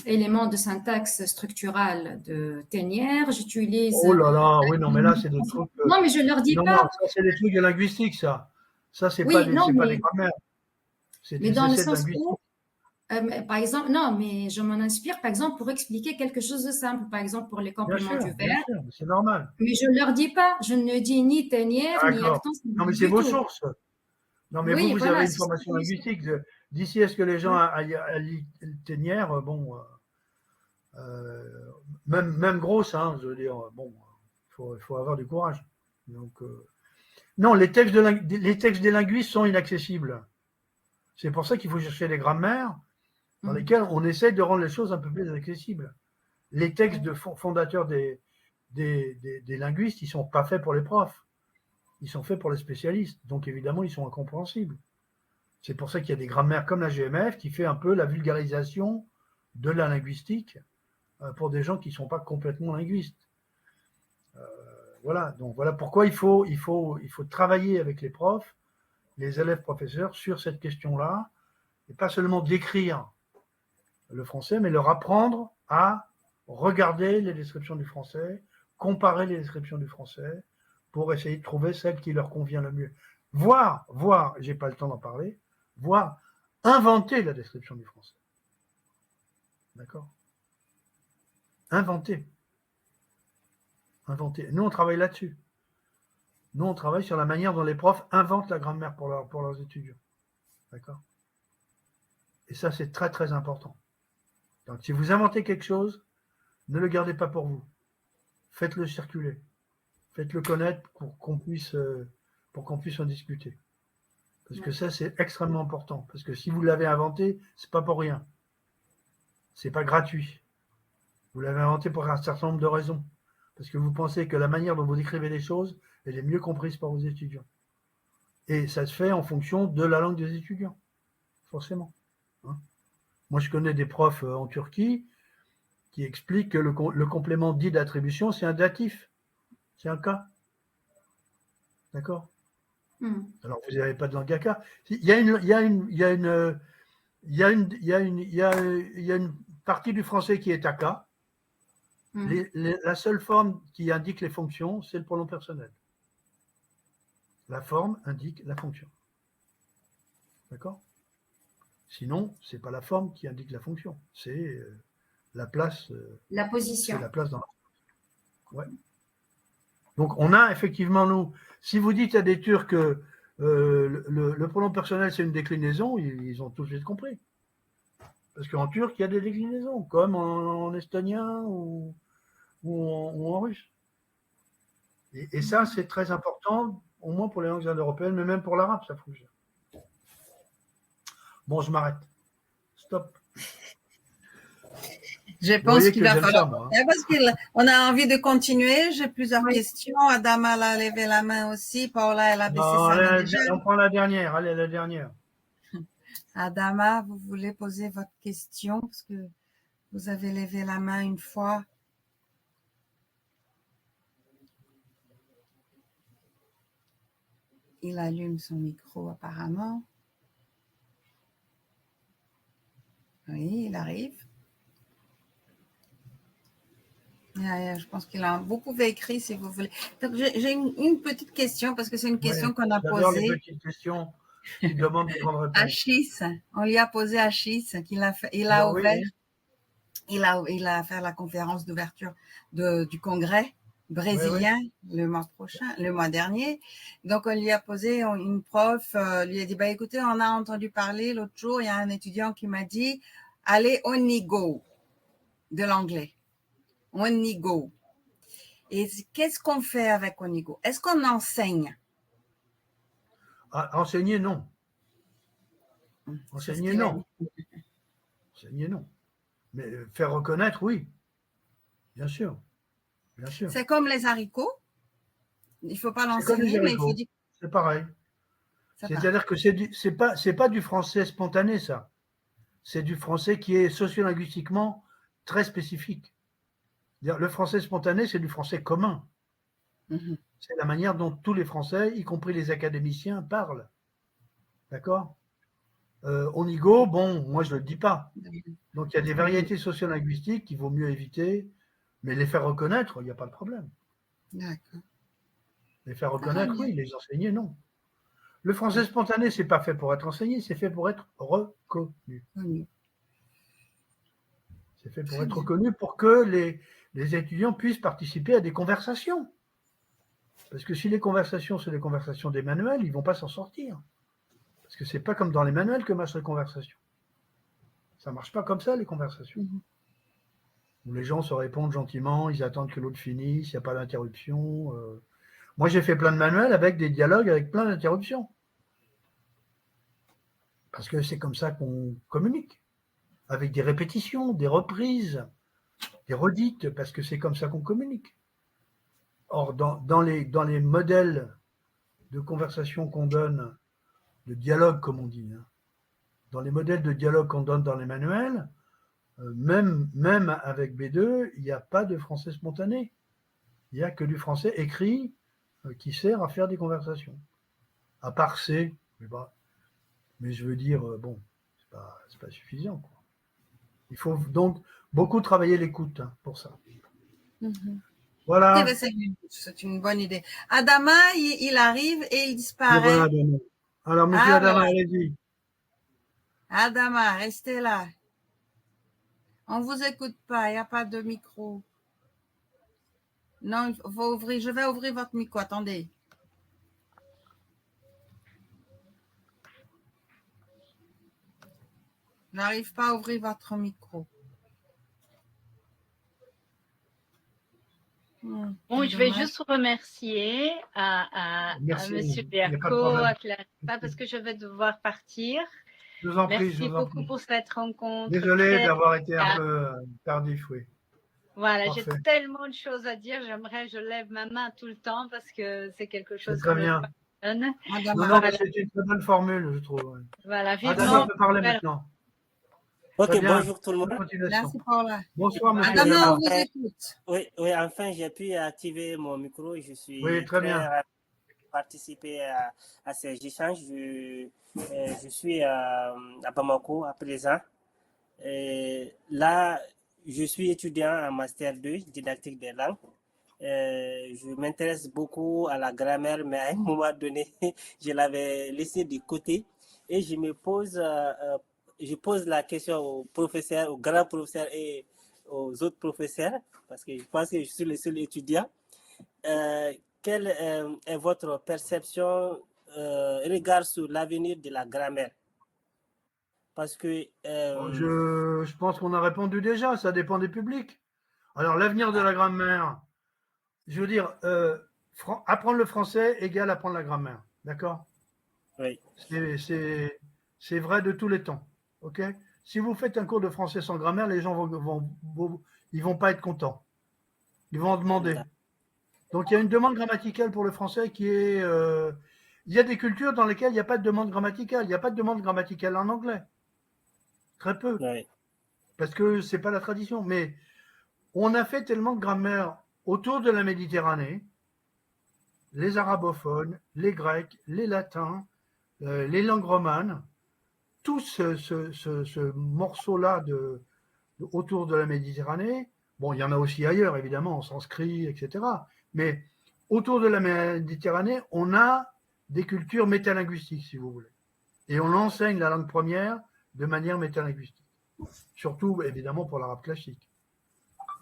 éléments de syntaxe structurale de Ténière, j'utilise... Oh là là, oui, non, mais là, c'est des trucs... non, mais je leur dis non, pas... Non, ça, c'est des trucs de linguistique, ça. Ça, c'est oui, pas des mais... grammaires. C'est mais des dans le essais de sens linguistique. où... par exemple, non, mais je m'en inspire, par exemple, pour expliquer quelque chose de simple, par exemple, pour les compléments du verbe. Bien sûr, c'est normal. Mais je ne leur dis pas, je ne dis ni Ténière, ni Actance. Non, mais c'est vos sources. Non, mais oui, vous voilà, avez une formation linguistique. D'ici à ce que les gens allient Ténière, bon, même grosse, hein, je veux dire, bon, faut avoir du courage. Donc, non, les textes des linguistes sont inaccessibles. C'est pour ça qu'il faut chercher les grammaires dans lesquelles on essaie de rendre les choses un peu plus accessibles. Les textes de fondateurs des linguistes, ils sont pas faits pour les profs. Ils sont faits pour les spécialistes. Donc, évidemment, ils sont incompréhensibles. C'est pour ça qu'il y a des grammaires comme la GMF qui fait un peu la vulgarisation de la linguistique pour des gens qui ne sont pas complètement linguistes. Voilà. Donc, voilà pourquoi il faut travailler avec les profs, les élèves professeurs sur cette question-là, et pas seulement décrire le français, mais leur apprendre à regarder les descriptions du français, comparer les descriptions du français, pour essayer de trouver celle qui leur convient le mieux. Voire, j'ai pas le temps d'en parler, voire inventer la description du français. D'accord ? Inventer. Nous, on travaille là-dessus. Nous, on travaille sur la manière dont les profs inventent la grammaire pour leurs étudiants. D'accord ? Et ça, c'est très, très important. Donc, si vous inventez quelque chose, ne le gardez pas pour vous. Faites-le circuler. Faites-le connaître pour qu'on puisse en discuter. Parce que ça, c'est extrêmement important. Parce que si vous l'avez inventé, c'est pas pour rien. C'est pas gratuit. Vous l'avez inventé pour un certain nombre de raisons. Parce que vous pensez que la manière dont vous décrivez les choses, elle est mieux comprise par vos étudiants. Et ça se fait en fonction de la langue des étudiants. Forcément. Hein ? Moi, je connais des profs en Turquie qui expliquent que le complément dit d'attribution, c'est un datif. C'est un cas. D'accord ? Alors, vous n'avez pas de langue à cas. Il y a une partie du français qui est à cas. La seule forme qui indique les fonctions, c'est le pronom personnel. La forme indique la fonction. D'accord ? Sinon, c'est pas la forme qui indique la fonction. C'est la place. La position. C'est la place dans la. Ouais. Donc, on a effectivement, nous, si vous dites à des Turcs que le pronom personnel, c'est une déclinaison, ils ont tout de suite compris. Parce qu'en turc, il y a des déclinaisons, comme en estonien ou en russe. Et ça, c'est très important, au moins pour les langues indo-européennes, mais même pour l'arabe, ça fonctionne. Bon, je m'arrête. Stop. Je pense qu'il va falloir. Parce qu'on a envie de continuer. J'ai plusieurs questions. Adama a levé la main aussi. Paula, elle a baissé sa main déjà. On prend la dernière. Allez, la dernière. Adama, vous voulez poser votre question parce que vous avez levé la main une fois. Il allume son micro apparemment. Oui, il arrive. Je pense qu'il a beaucoup écrit, si vous voulez. Donc, j'ai une petite question, parce que c'est une question qu'on a posée. Les petites questions qui demandent de grande réponse. Achis, on lui a posé Achis, qu'il a fait, il a ouvert, il a fait la conférence d'ouverture du congrès brésilien le mois dernier. Donc, on lui a posé, une prof lui a dit, écoutez, on a entendu parler l'autre jour, il y a un étudiant qui m'a dit, allez, on y go, de l'anglais. On y go. Et qu'est-ce qu'on fait avec Onigo? Est-ce qu'on enseigne? Enseigner, non. Enseigner, non. Enseigner, non. Mais faire reconnaître, oui. Bien sûr. Bien sûr. C'est comme les haricots. Il ne faut pas C'est comme les l'enseigner, mais il faut haricots. dire. C'est pareil. C'est pareil. C'est-à-dire que c'est pas du français spontané, ça. C'est du français qui est sociolinguistiquement très spécifique. Le français spontané, c'est du français commun. Mhm. C'est la manière dont tous les Français, y compris les académiciens, parlent. D'accord? Onigo, bon, moi je ne le dis pas. Donc il y a des variétés sociolinguistiques qu'il vaut mieux éviter, mais les faire reconnaître, il n'y a pas de problème. D'accord. Les faire reconnaître, bien. oui, les enseigner, non. Le français spontané, c'est pas fait pour être enseigné, c'est fait pour être reconnu. Oui. C'est fait pour Très être bien. reconnu pour que les étudiants puissent participer à des conversations. Parce que si les conversations sont des conversations des manuels, ils ne vont pas s'en sortir. Parce que c'est pas comme dans les manuels que marchent les conversations. Ça marche pas comme ça, les conversations. Mhm. Où les gens se répondent gentiment, ils attendent que l'autre finisse, il n'y a pas d'interruption. Moi, j'ai fait plein de manuels avec des dialogues avec plein d'interruptions. Parce que c'est comme ça qu'on communique. Avec des répétitions, des reprises, des redites, parce que c'est comme ça qu'on communique. Or, dans les modèles de conversation qu'on donne, de dialogue comme on dit, hein, dans les modèles de dialogue qu'on donne dans les manuels, même avec B2, il n'y a pas de français spontané. Il n'y a que du français écrit qui sert à faire des conversations. À part C, mais je veux dire, bon, c'est pas suffisant, quoi. Il faut donc beaucoup travailler l'écoute, hein, pour ça. Mhm. Voilà. C'est une bonne idée. Adama, il arrive et il Et disparaît. voilà, Adama. Alors, monsieur Adama, allez-y. Adama, restez là. On ne vous écoute pas, il n'y a pas de micro. Non, il faut ouvrir. Je vais ouvrir votre micro. Attendez. Je n'arrive pas à ouvrir votre micro. Bon, je vais juste remercier à Monsieur Berco, à Clarissa, parce que je vais devoir partir. Je vous en prie, Merci beaucoup pour cette rencontre. Désolé d'avoir été un peu tardif, oui. Voilà, j'ai tellement de choses à dire. Je lève ma main tout le temps parce que c'est quelque chose qui me passionne. Non, mais c'est une très bonne formule, je trouve. Voilà, Adama peut parler maintenant. Ok, bonjour tout le monde. Merci Paula. Bonsoir, monsieur. Adama, on vous écoute. Oui, enfin, j'ai pu activer mon micro et je suis très bien. à participer à ces échanges. Je suis à Bamako à présent. Et là, je suis étudiant en Master 2, didactique des langues. Je m'intéresse beaucoup à la grammaire, mais à un moment donné, je l'avais laissé de côté et je pose la question aux professeurs, aux grands professeurs et aux autres professeurs, parce que je pense que je suis le seul étudiant. Quelle est votre perception regard sur l'avenir de la grammaire? Parce que je pense qu'on a répondu déjà, ça dépend des publics. Alors, l'avenir de la grammaire, je veux dire, apprendre le français égale apprendre la grammaire, d'accord? Oui. C'est vrai de tous les temps, ok? Si vous faites un cours de français sans grammaire, les gens ils vont pas être contents. Ils vont en demander. Donc, il y a une demande grammaticale pour le français qui est... il y a des cultures dans lesquelles il n'y a pas de demande grammaticale. Il n'y a pas de demande grammaticale en anglais. Très peu. Oui. Parce que c'est pas la tradition. Mais on a fait tellement de grammaire autour de la Méditerranée, les arabophones, les grecs, les latins, les langues romanes, tout ce morceau-là autour de la Méditerranée, bon, il y en a aussi ailleurs, évidemment, en sanskrit, etc. Mais autour de la Méditerranée, on a des cultures métalinguistiques, si vous voulez. Et on enseigne la langue première de manière métalinguistique. Surtout, évidemment, pour l'arabe classique.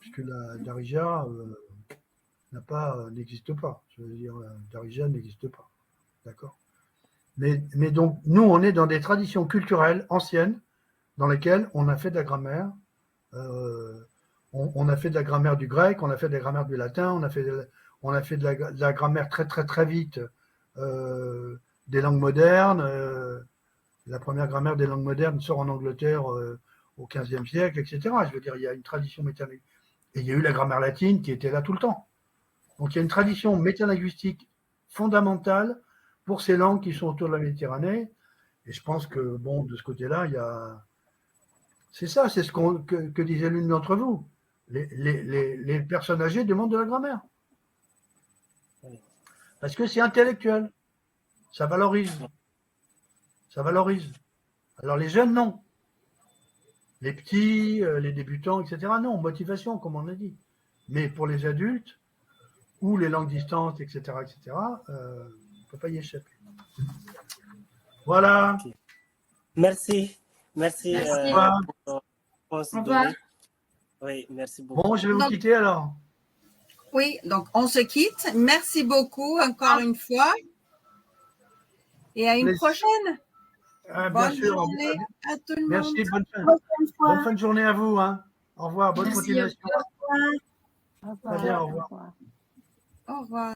Puisque la Darija n'existe pas. Je veux dire, la Darija n'existe pas. D'accord? Mais donc, nous, on est dans des traditions culturelles anciennes dans lesquelles on a fait de la grammaire. On a fait de la grammaire du grec, on a fait de la grammaire du latin, on a fait de la grammaire très vite des langues modernes. La première grammaire des langues modernes sort en Angleterre au XVe siècle, etc. Je veux dire, il y a une tradition métalinguistique. Et il y a eu la grammaire latine qui était là tout le temps. Donc il y a une tradition métalinguistique fondamentale pour ces langues qui sont autour de la Méditerranée. Et je pense que, bon, de ce côté-là, il y a... C'est ça, c'est ce que disait l'une d'entre vous. Les personnes âgées demandent de la grammaire. Parce que c'est intellectuel. Ça valorise. Ça valorise. Alors les jeunes, non. Les petits, les débutants, etc. Non, motivation, comme on a dit. Mais pour les adultes, ou les langues distantes, etc., on ne peut pas y échapper. Voilà. Ok. Merci. Merci. Merci. Pour Au revoir. Oui, merci beaucoup. Bon, je vais vous quitter alors. Oui, donc on se quitte. Merci beaucoup encore une fois. Et à une prochaine. Bien Bonne sûr. journée à tout le monde. Merci, bonne fin de journée à vous. Hein. Au revoir, bonne Merci. continuation. Au revoir. Très bien, au revoir. Au revoir.